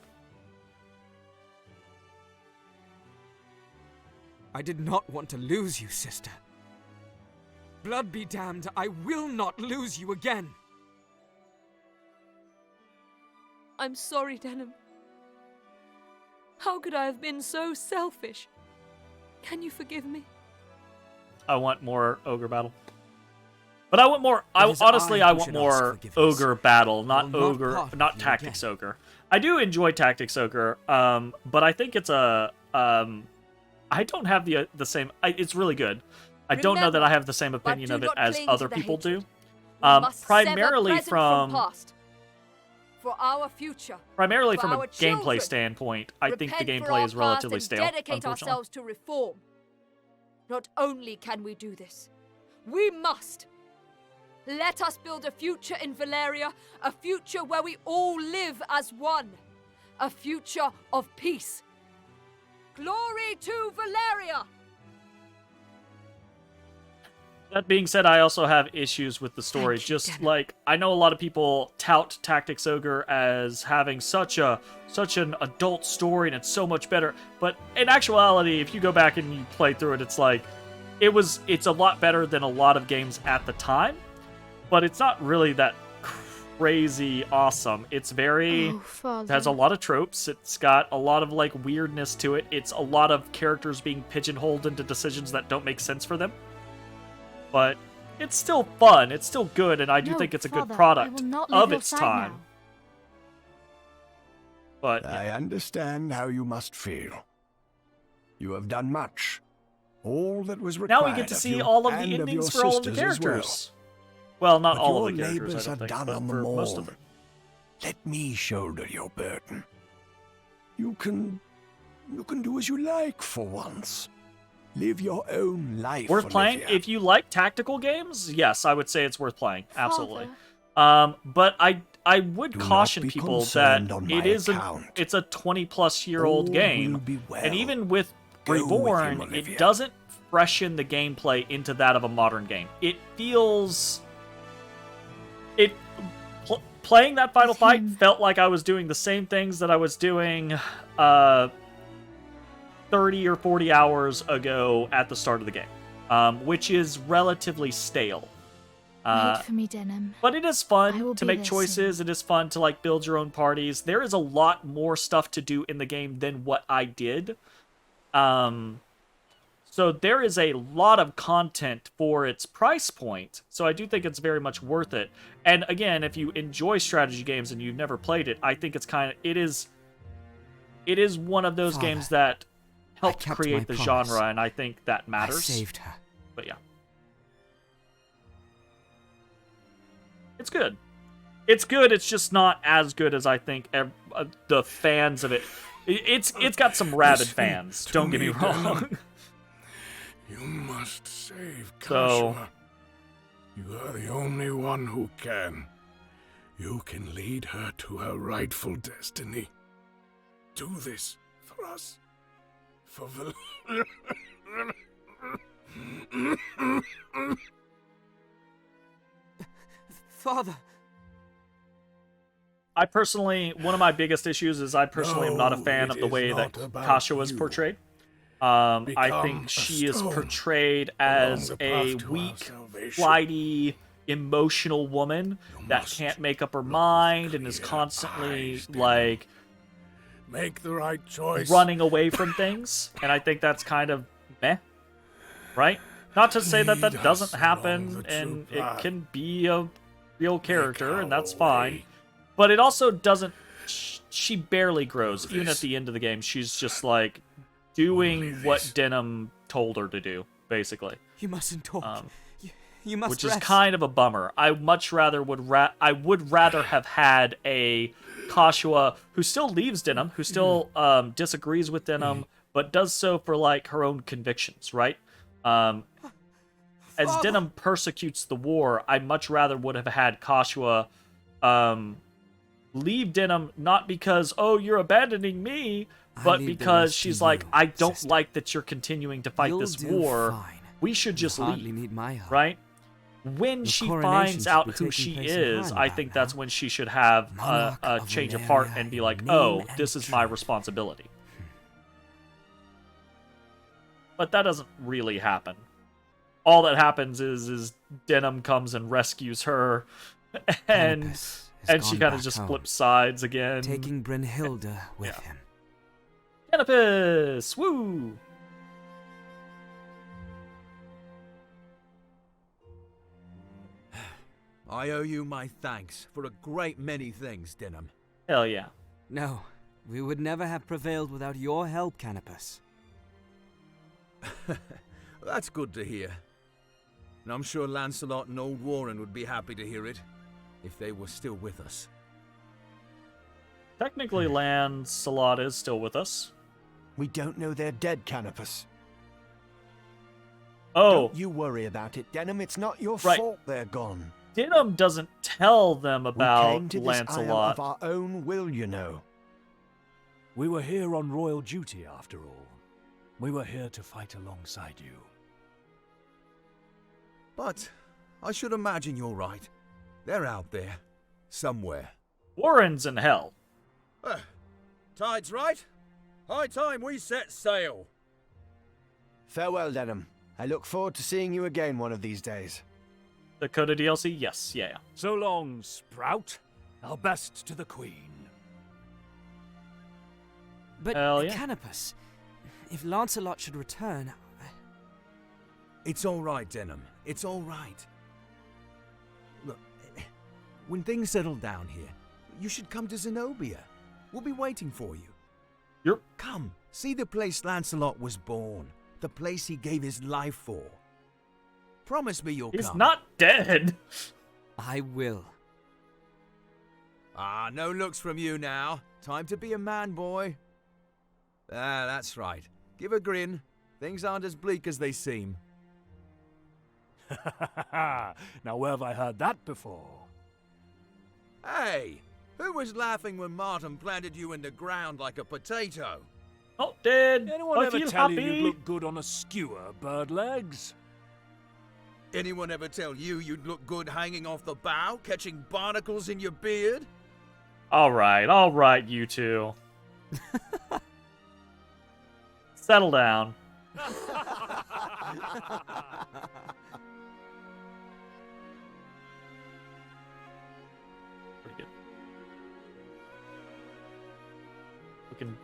I did not want to lose you, sister. Blood be damned, I will not lose you again. I'm sorry, Denim. How could I have been so selfish? Can you forgive me? I want more Ogre Battle. But I want more. It is Honestly, I I who want should ask more forgiveness. Ogre Battle, not will not Ogre, part not with you Tactics again. Ogre. I do enjoy Tactics Ogre, but I think it's a. I don't have the same. It's really good. I don't know that I have the same opinion do of it not as cling other to the people do. hatred. We must Primarily sever present from past. For our future. primarily for from a our gameplay children. standpoint, I think the Repent for gameplay our is relatively past stale. and dedicate Unfortunately. ourselves to reform. Not only can we do this, we must. Let us build a future in Valeria, a future where we all live as one. A future of peace. Glory to Valeria! That being said, I also have issues with the story. Thank you, Just Denham. like I know a lot of people tout Tactics Ogre as having such an adult story and it's so much better. But in actuality, if you go back and you play through it, it's like it's a lot better than a lot of games at the time. But it's not really that crazy awesome. It's very Oh, Father. it has a lot of tropes. It's got a lot of like weirdness to it. It's a lot of characters being pigeonholed into decisions that don't make sense for them. But it's still fun. It's still good, and I do No, think it's a Father, good I product will not leave of your its side time. now. But yeah. I understand how you must feel. You have done much. All that was required Now we get to of see you all of the and of endings your for all of the sisters as characters. Well, not But all your of the characters, labors I are don't think, done but on for them most all. of them. Let me shoulder your burden. You can do as you like for once. Live your own life. Worth playing. Olivia. If you like tactical games, yes, I would say it's worth playing. Absolutely. Father. But I would Do not caution be people that concerned on it my is account. it's a 20-plus-year-old All game, will be well. and even with Go with Reborn, him, Olivia. it doesn't freshen the gameplay into that of a modern game. It feels playing that final With fight him. felt like I was doing the same things that I was doing 30 or 40 hours ago at the start of the game, which is relatively stale. Wait for me, Denham. But it is I fun will to be make there choices. It is fun to like build your own parties. There is a lot more stuff to do in the game than what I did. So there is a lot of content for its price point. So I do think it's very much worth it. And again, if you enjoy strategy games and you've never played it, I think it is one of those Father, games that helped kept create my the promise. genre, and I think that I matters. saved her. But yeah. It's good. It's good, it's just not as good as I think the fans of it. It's got some rabid Listen fans, to don't get me me, wrong. Denham. You must save So- Kashua. You are the only one who can. You can lead her to her rightful destiny. Do this for us. For Father, I personally, one of my biggest issues is I personally am not a No, fan it of the is way that not about Kasha was you. portrayed. I Become think a she is stone portrayed along as the a path to our weak, salvation. flighty, emotional woman that must can't make up her look with mind and is clear constantly eyes, Denham. like Make the right choice. running away from things, and I think that's kind of meh, right? Not to say that Lead that doesn't us happen, along the and true it path. can be a real character, our and that's fine. way. But it also doesn't. She barely grows. Even at This. the end of the game, she's just like doing Only what this. Denham told her to do, basically. you mustn't talk. Um, You must which rest. is kind of a bummer. I much rather would rather have had a Kashua who still leaves Denham, who still disagrees with Denham, but does so for like her own convictions, right? As Father. Denham persecutes the war, I much rather would have had Kashua leave Denham not because you're abandoning me, I but leave the because rest to she's like you, I don't sister. like that you're continuing to fight You'll this do war. fine. We should just You hardly leave. need my help. Right? When The she coronation finds should out be who taking she place in is, I Hannibal think now. that's when she should have Monarch a of change of Valeria heart and be in like, name oh, and this is my truth." responsibility. But that doesn't really happen. All that happens is Denham comes and rescues her, and Canopus has she gone kind of back just home, flips sides again. taking Brynhilde with Yeah. him. Canopus! Woo! I owe you my thanks for a great many things, Denham. Hell yeah. No, we would never have prevailed without your help, Canopus. That's good to hear. And I'm sure Lancelot and old Warren would be happy to hear it, if they were still with us. Technically, Lancelot is still with us. We don't know they're dead, Canopus. Oh, Don't you worry about it, Denham. It's not your Right. fault they're gone. Denham doesn't tell them We about came to this isle Lancelot. of our own will, you know. We were here on royal duty, after all. We were here to fight alongside you. But I should imagine you're right. They're out there. Somewhere. Warren's in hell. Tide's right. High time we set sail. Farewell, Denham. I look forward to seeing you again one of these days. Dakota DLC? Yes, yeah. So long, Sprout. Our best to the Queen. But, Hell yeah. Canopus, if Lancelot should return, It's all right, Denham. It's all right. Look, when things settle down here, you should come to Zenobia. We'll be waiting for you. You're... Come, see the place Lancelot was born. The place he gave his life for. Promise me you'll He's come. not dead. I will. Ah, no looks from you now. Time to be a man, boy. Ah, that's right. Give a grin. Things aren't as bleak as they seem. Now where have I heard that before? Hey, who was laughing when Martin planted you in the ground like a potato? Not dead. Anyone I ever feel tell happy. you you'd look good on a skewer, bird legs? Anyone ever tell you you'd look good hanging off the bow, catching barnacles in your beard? All right, you two. Settle down. Pretty good. Looking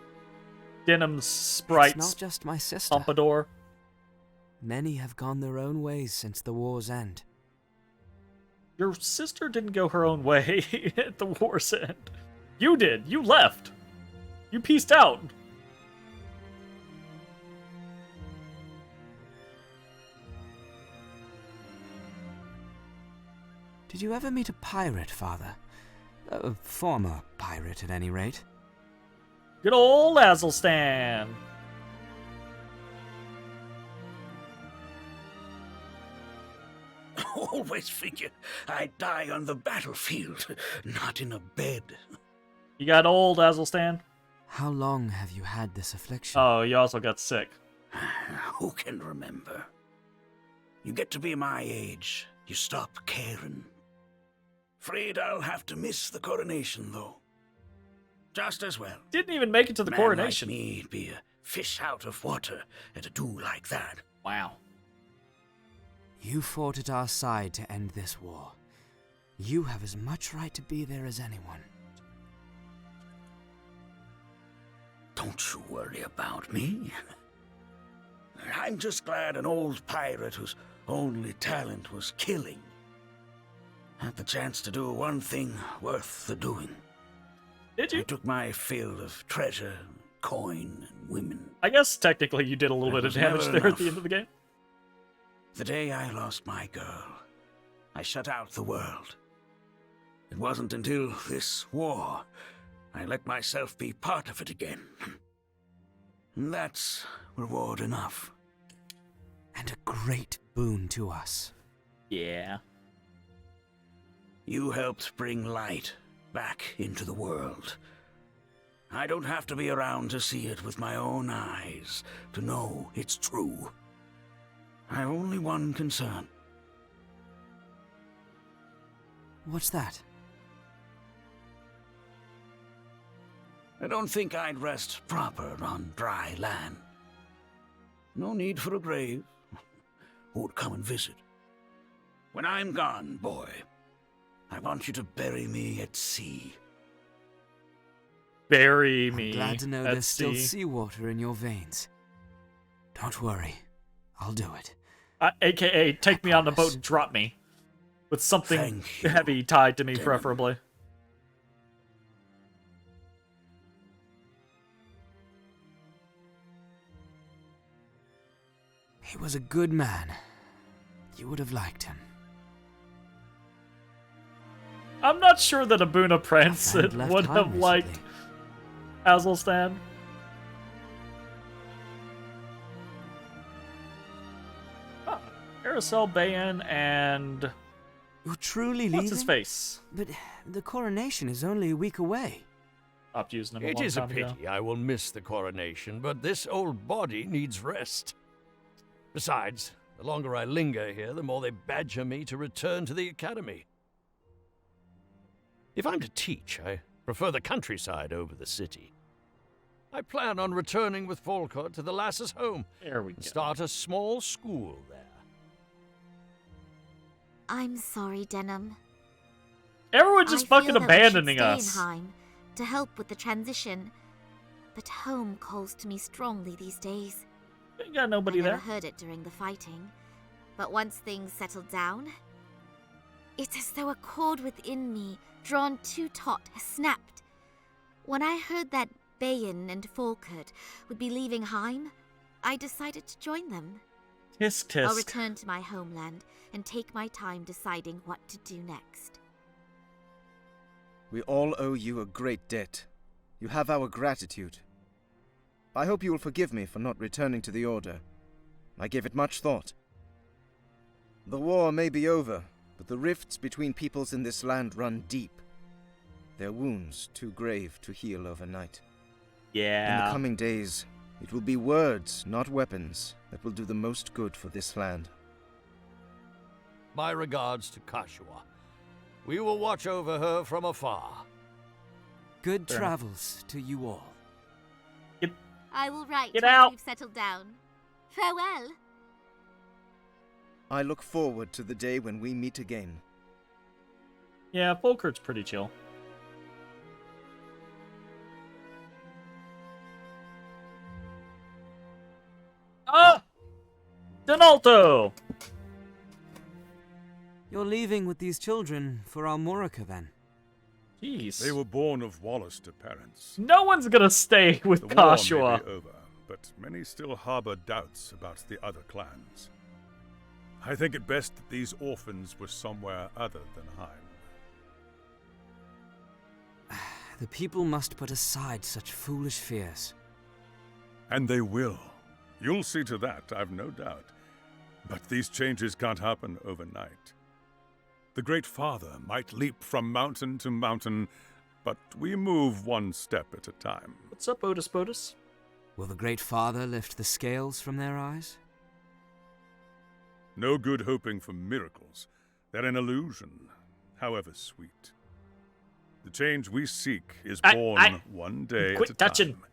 denim It's sprites, not just my sister. pompadour. Many have gone their own ways since the war's end. Your sister didn't go her own way at the war's end. You did. You left. You peaced out. Did you ever meet a pirate, Father? A former pirate, at any rate. Good old Azelstan. Always figured I'd die on the battlefield, not in a bed. You got old Azelstan? How long have you had this affliction? Oh, you also got sick. Who can remember? You get to be my age, you stop caring. Afraid I'll have to miss the coronation, though. Just as well. Didn't even make it to the Man coronation. like me'd be a fish out of water at a do like that. Wow. You fought at our side to end this war. You have as much right to be there as anyone. Don't you worry about me. I'm just glad an old pirate whose only talent was killing had the chance to do one thing worth the doing. Did I you? took my fill of treasure, coin, and women. I guess technically you did a little That bit of was damage never there at the enough. end of the game. The day I lost my girl, I shut out the world. It wasn't until this war I let myself be part of it again. And that's reward enough. And a great boon to us. Yeah. You helped bring light back into the world. I don't have to be around to see it with my own eyes, to know it's true. I've only one concern. What's that? I don't think I'd rest proper on dry land. No need for a grave. Who'd come and visit? When I'm gone, boy, I want you to bury me at sea. Bury I'm me. glad to know at there's still sea. seawater in your veins. Don't worry. I'll do it. AKA, take me on the boat promise. and drop me. With something Thank you, heavy tied to me, Denham. preferably. He was a good man. You would have liked him. I'm not sure that Abuna Prince friend left would home have liked recently. Azelstan. Ah, Aracel, Bayan, and You're truly what's leaving? his face? But the coronation is only a week away. Stopped using him a It long is a time ago. pity I will miss the coronation, but this old body needs rest. Besides, the longer I linger here, the more they badger me to return to the academy. If I'm to teach, I prefer the countryside over the city. I plan on returning with Volkert to the lass's home There we and go. start a small school there. I'm sorry, Denham. Everyone's just I feel fucking that we should abandoning stay us. in Heim to help with the transition, but home calls to me strongly these days. Ain't got nobody I never there. heard it during the fighting, but once things settled down, it's as though a cord within me, drawn too taut, has snapped. When I heard that Bayan and Volkert would be leaving Heim, I decided to join them. Tisk I'll tisk. return to my homeland and take my time deciding what to do next. We all owe you a great debt. You have our gratitude. I hope you will forgive me for not returning to the Order. I gave it much thought. The war may be over, but the rifts between peoples in this land run deep. Their wounds too grave to heal overnight. In the Yeah. coming days, it will be words, not weapons, that will do the most good for this land. My regards to Kashua. We will watch over her from afar. Good Fair enough. travels to you all. I will write Get once out. we've settled down. Farewell. I look forward to the day when we meet again. Yeah, Volkert's pretty chill. Ah! Donalto! You're leaving with these children for Almorica, then? Jeez. They were born of Wallister parents. No one's gonna stay with The war may Kashua. be over, but many still harbor doubts about the other clans. I think it best that these orphans were somewhere other than Heim. The people must put aside such foolish fears. And they will. You'll see to that, I've no doubt. But these changes can't happen overnight. The Great Father might leap from mountain to mountain, but we move one step at a time. What's up, Otis Botus? Will the Great Father lift the scales from their eyes? No good hoping for miracles. They're an illusion, however sweet. The change we seek is born one day Quit at a touching. time.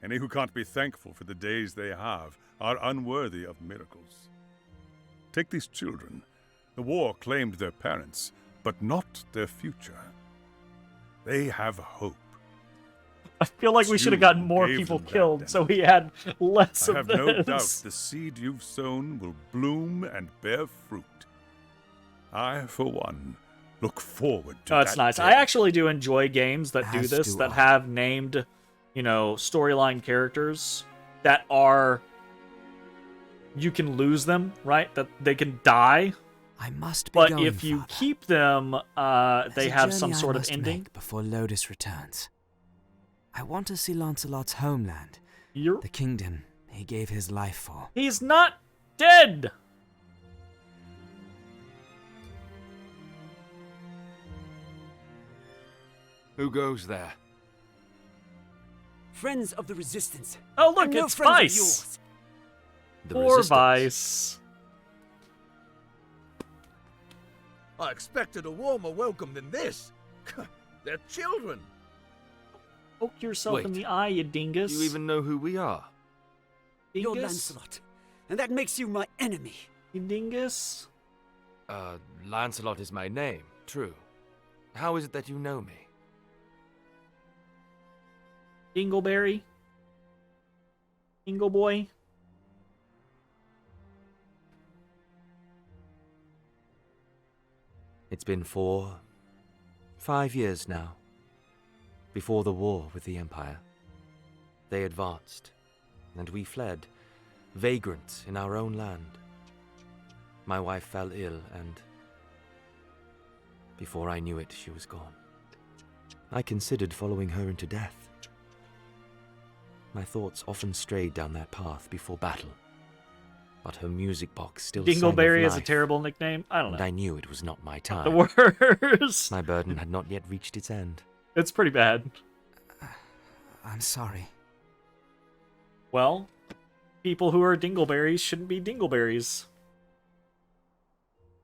Any who can't be thankful for the days they have are unworthy of miracles. Take these children. The war claimed their parents, but not their future. They have hope. I feel like we should have gotten more gave people them that, killed, then. so we had less I of have this. no doubt the seed you've sown will bloom and bear fruit. I, for one, look forward to Oh, it's that nice. day. I actually do enjoy games that do As this, do that I. have named, storyline characters that are... You can lose them, right? That they can die. I must be But going, if you Father. keep them, There's they a have journey some I sort of must ending. make before Lodis returns. I want to see Lancelot's homeland, You're... the kingdom he gave his life for. He's not dead! Who goes there? Friends of the Resistance. Oh, look, And no it's friends of Vice! yours. The Poor Resistance. Vice. I expected a warmer welcome than this. They're children. Poke yourself in Wait. the eye, you dingus. Do you even know who we are? You're Dingus? Lancelot, and that makes you my enemy. You dingus? Lancelot is my name, true. How is it that you know me? Dingleberry? Dingleboy? It's been 5 years now. Before the war with the Empire. They advanced, and we fled, vagrants in our own land. My wife fell ill, and before I knew it, she was gone. I considered following her into death. My thoughts often strayed down that path before battle. but her music box still sang of Dingleberry is a life, terrible nickname. I don't know. and I knew it was not my time. The worst. My burden had not yet reached its end. It's pretty bad. I'm sorry. Well, people who are dingleberries shouldn't be dingleberries.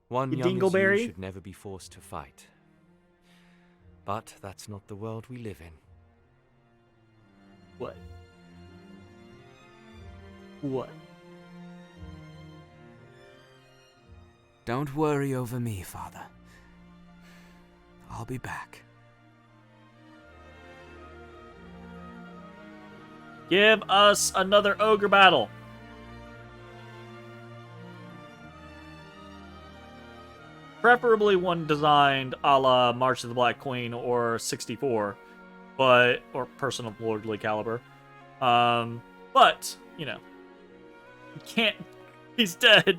One You young as dingleberry? you should never be forced to fight. But that's not the world we live in. What? What? Don't worry over me, Father. I'll be back. Give us another ogre battle. Preferably one designed a la March of the Black Queen or 64, or Person of Lordly Caliber. But, you know, you can't. He's dead.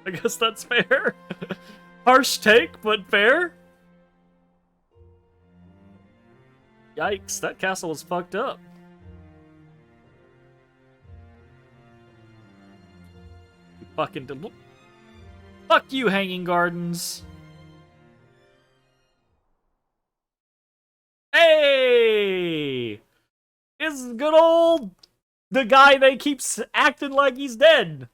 I guess that's fair. Harsh take, but fair. Yikes, that castle was fucked up. You fucking did. Fuck you, Hanging Gardens. Hey! This is good old the guy that keeps acting like he's dead.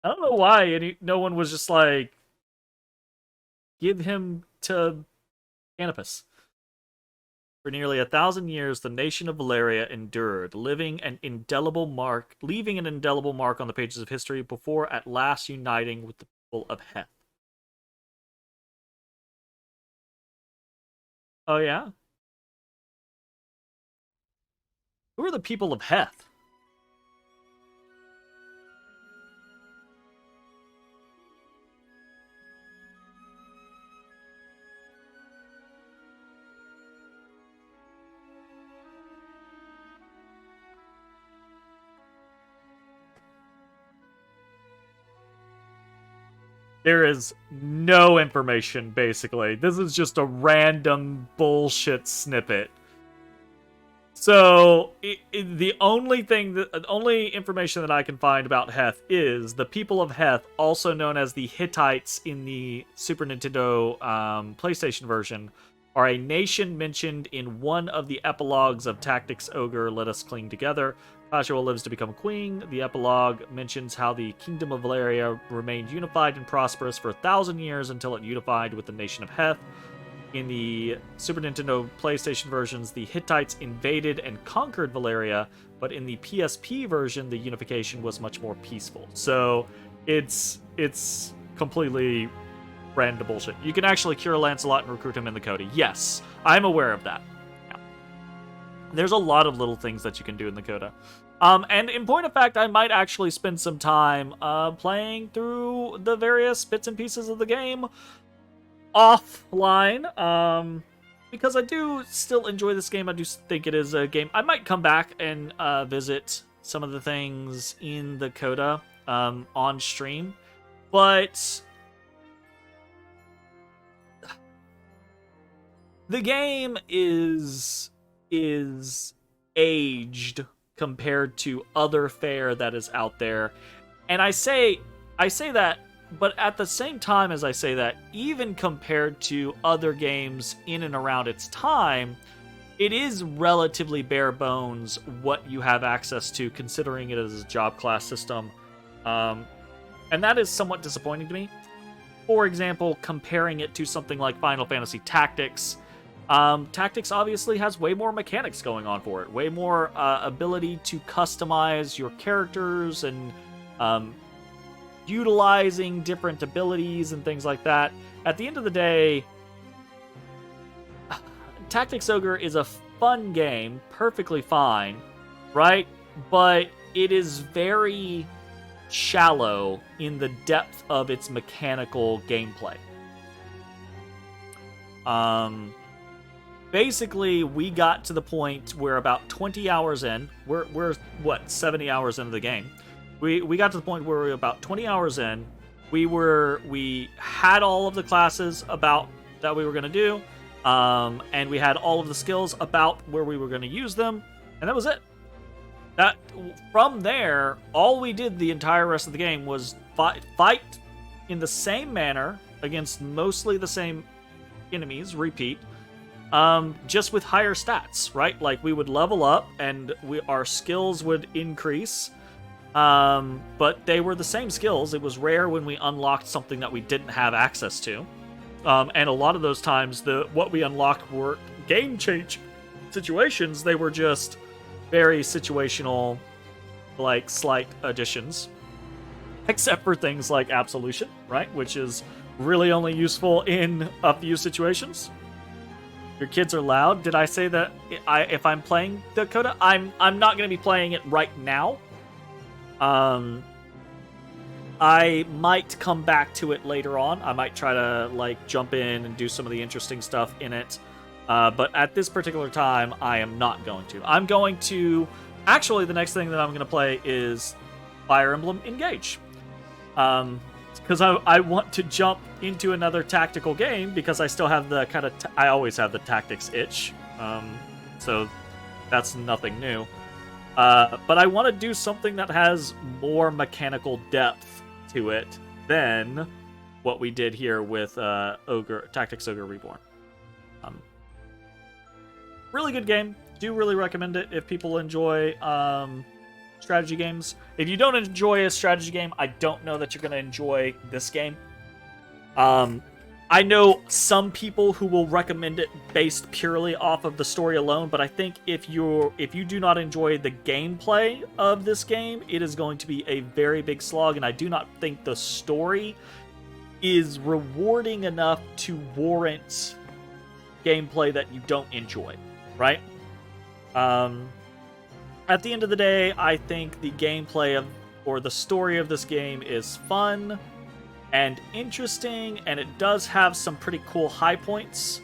I don't know why no one was just like, give him to Canopus. For nearly 1,000 years, the nation of Valeria endured, leaving an indelible mark on the pages of history before at last uniting with the people of Heth. Oh yeah? Who are the people of Heth? There is no information, basically. This is just a random bullshit snippet. So, the only information that I can find about Heth is the people of Heth, also known as the Hittites in the Super Nintendo PlayStation version, are a nation mentioned in one of the epilogues of Tactics Ogre, Let Us Cling Together. Joshua lives to become queen. The epilogue mentions how the Kingdom of Valeria remained unified and prosperous for 1,000 years until it unified with the nation of Heth. In the Super Nintendo PlayStation versions, the Hittites invaded and conquered Valeria, but in the PSP version, the unification was much more peaceful. So it's completely random bullshit. You can actually cure Lancelot and recruit him in the Coda. Yes, I'm aware of that. There's a lot of little things that you can do in the Coda. And in point of fact, I might actually spend some time playing through the various bits and pieces of the game offline, because I do still enjoy this game. I do think it is a game. I might come back and visit some of the things in the Coda on stream, but the game is aged compared to other fare that is out there. And I say that, but at the same time as I say that, even compared to other games in and around its time, it is relatively bare bones what you have access to, considering it as a job class system. And that is somewhat disappointing to me. For example, comparing it to something like Final Fantasy Tactics, Tactics obviously has way more mechanics going on for it, way more ability to customize your characters and utilizing different abilities and things like that. At the end of the day, Tactics Ogre is a fun game, perfectly fine, right? But it is very shallow in the depth of its mechanical gameplay. Basically, we got to the point where about 20 hours in, we're what, 70 hours into the game. We got to the point where we were about 20 hours in. We had all of the classes about that we were going to do, and we had all of the skills about where we were going to use them, and that was it. From there, all we did the entire rest of the game was fight in the same manner against mostly the same enemies, repeat, just with higher stats, right? Like, we would level up and our skills would increase, but they were the same skills. It was rare when we unlocked something that we didn't have access to, and a lot of those times what we unlocked were game change situations. They were just very situational, like, slight additions, except for things like Absolution, right? Which is really only useful in a few situations. Your kids are loud. Did I say that if I'm playing Dakota, I'm not going to be playing it right now. I might come back to it later on. I might try to, like, jump in and do some of the interesting stuff in it. But at this particular time, I am not going to. I'm going to... Actually, the next thing that I'm going to play is Fire Emblem Engage. Because I want to jump into another tactical game, because I still have the kind of... I always have the tactics itch. So that's nothing new. But I want to do something that has more mechanical depth to it than what we did here with Tactics Ogre Reborn. Really good game. Do really recommend it if people enjoy strategy games. If you don't enjoy a strategy game, I don't know that you're going to enjoy this game. I know some people who will recommend it based purely off of the story alone, but I think if you do not enjoy the gameplay of this game, it is going to be a very big slog, and I do not think the story is rewarding enough to warrant gameplay that you don't enjoy, right? At the end of the day, I think the gameplay or the story of this game is fun and interesting, and it does have some pretty cool high points.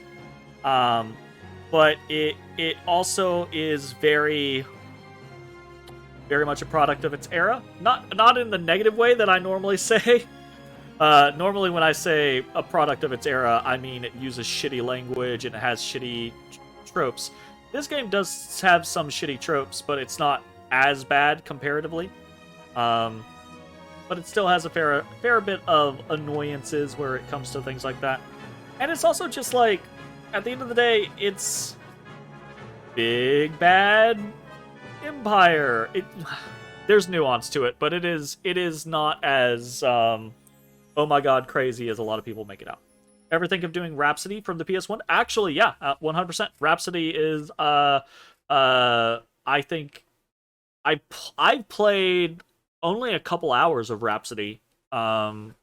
But it also is very, very much a product of its era. Not in the negative way that I normally say. Normally when I say a product of its era, I mean it uses shitty language and it has shitty tropes. This game does have some shitty tropes, but it's not as bad comparatively. But it still has a fair bit of annoyances where it comes to things like that. And it's also just like, at the end of the day, it's big bad empire. There's nuance to it, but it is not as oh my god crazy as a lot of people make it out. Ever think of doing Rhapsody from the PS1? Actually, yeah, 100%. Rhapsody is I think I've played only a couple hours of Rhapsody, and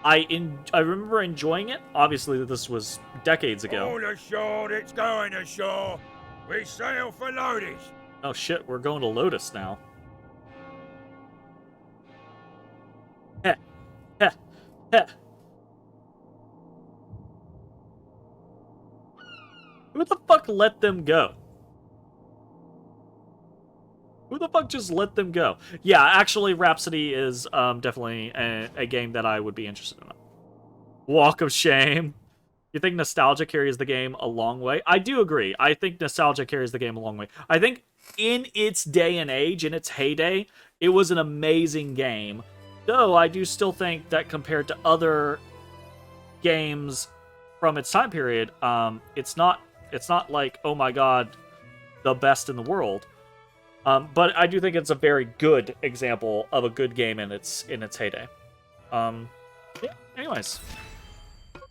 I remember enjoying it. Obviously, this was decades ago. All ashore that's going ashore. We sail for Lotus. Oh shit, we're going to Lotus now. Heh. Heh. Heh. Who the fuck let them go? Who the fuck just let them go? Yeah, actually, Rhapsody is definitely a game that I would be interested in. Walk of Shame. You think nostalgia carries the game a long way? I do agree. I think nostalgia carries the game a long way. I think in its day and age, in its heyday, it was an amazing game. Though I do still think that compared to other games from its time period, it's not like, oh my god, the best in the world. But I do think it's a very good example of a good game in its heyday. Yeah, anyways.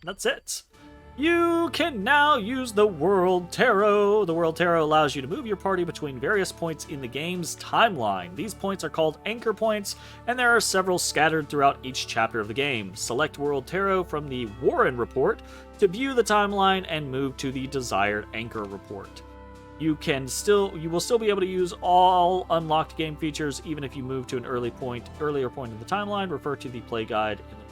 That's it. You can now use the World Tarot. The World Tarot allows you to move your party between various points in the game's timeline. These points are called anchor points, and there are several scattered throughout each chapter of the game. Select World Tarot from the Warren Report to view the timeline and move to the desired anchor report. You will still be able to use all unlocked game features even if you move to an earlier point in the timeline. Refer to the play guide in the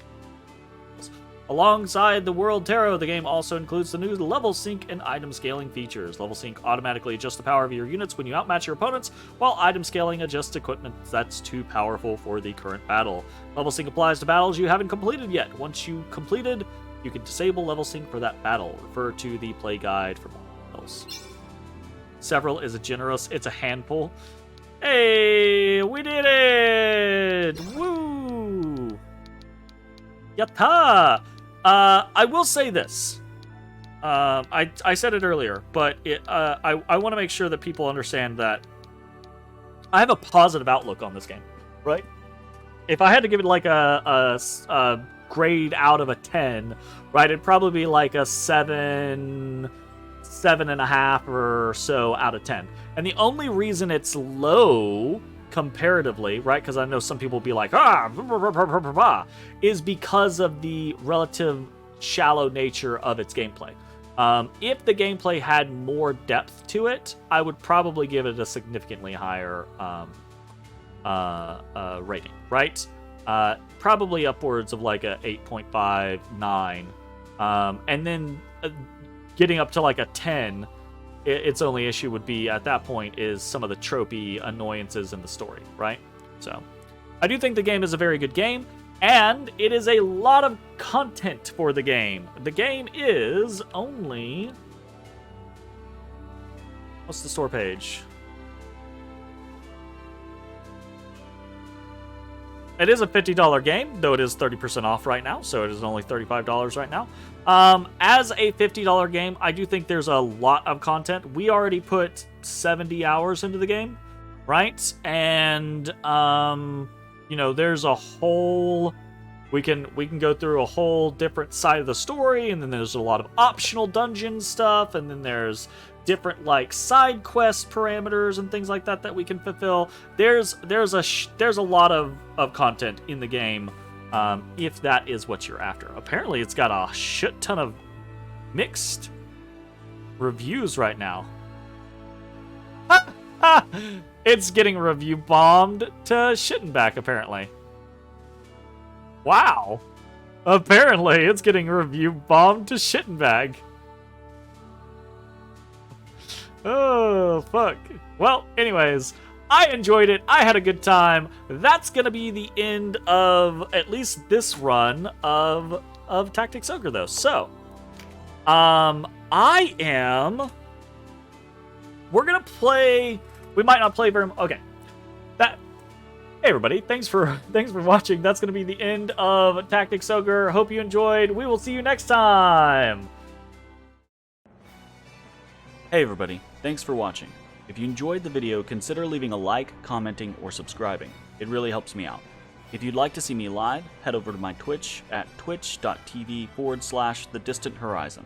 Alongside the World Tarot, the game also includes the new level sync and item scaling features. Level sync automatically adjusts the power of your units when you outmatch your opponents, while item scaling adjusts equipment that's too powerful for the current battle. Level sync applies to battles you haven't completed yet. Once you completed, you can disable level sync for that battle. Refer to the play guide for more details. Several is a generous. It's a handful. Hey, we did it! Woo! Yatta! I will say this. I said it earlier, but I want to make sure that people understand that I have a positive outlook on this game, right? If I had to give it like a grade out of a 10, right, it'd probably be like a 7.5 or so out of 10. And the only reason it's low comparatively, right, because I know some people will be like, is because of the relative shallow nature of its gameplay. If the gameplay had more depth to it, I would probably give it a significantly higher rating, right? Probably upwards of like a 8.5, 9. And then getting up to like a 10, its only issue would be at that point is some of the tropey annoyances in the story, right? So I do think the game is a very good game, and it is a lot of content for the game. The game is only... What's the store page? It is a $50 game, though it is 30% off right now, so it is only $35 right now. As a $50 game, I do think there's a lot of content. We already put 70 hours into the game, right? And, you know, there's a whole... We can go through a whole different side of the story, and then there's a lot of optional dungeon stuff, and then there's different like side quest parameters and things like that we can fulfill. There's a lot of content in the game, if that is what you're after. Apparently, it's got a shit ton of mixed reviews right now. It's getting review bombed to shit and back, apparently. Wow. Apparently, it's getting review bombed to shit and bag. Oh, fuck. Well, anyways, I enjoyed it. I had a good time. That's going to be the end of at least this run of Tactics Ogre, though. So, we're going to play... We might not play very... Okay. Hey everybody, thanks for watching. That's going to be the end of Tactics Ogre. Hope you enjoyed. We will see you next time. Hey everybody, thanks for watching. If you enjoyed the video, consider leaving a like, commenting, or subscribing. It really helps me out. If you'd like to see me live, head over to my Twitch at twitch.tv/thedistanthorizon.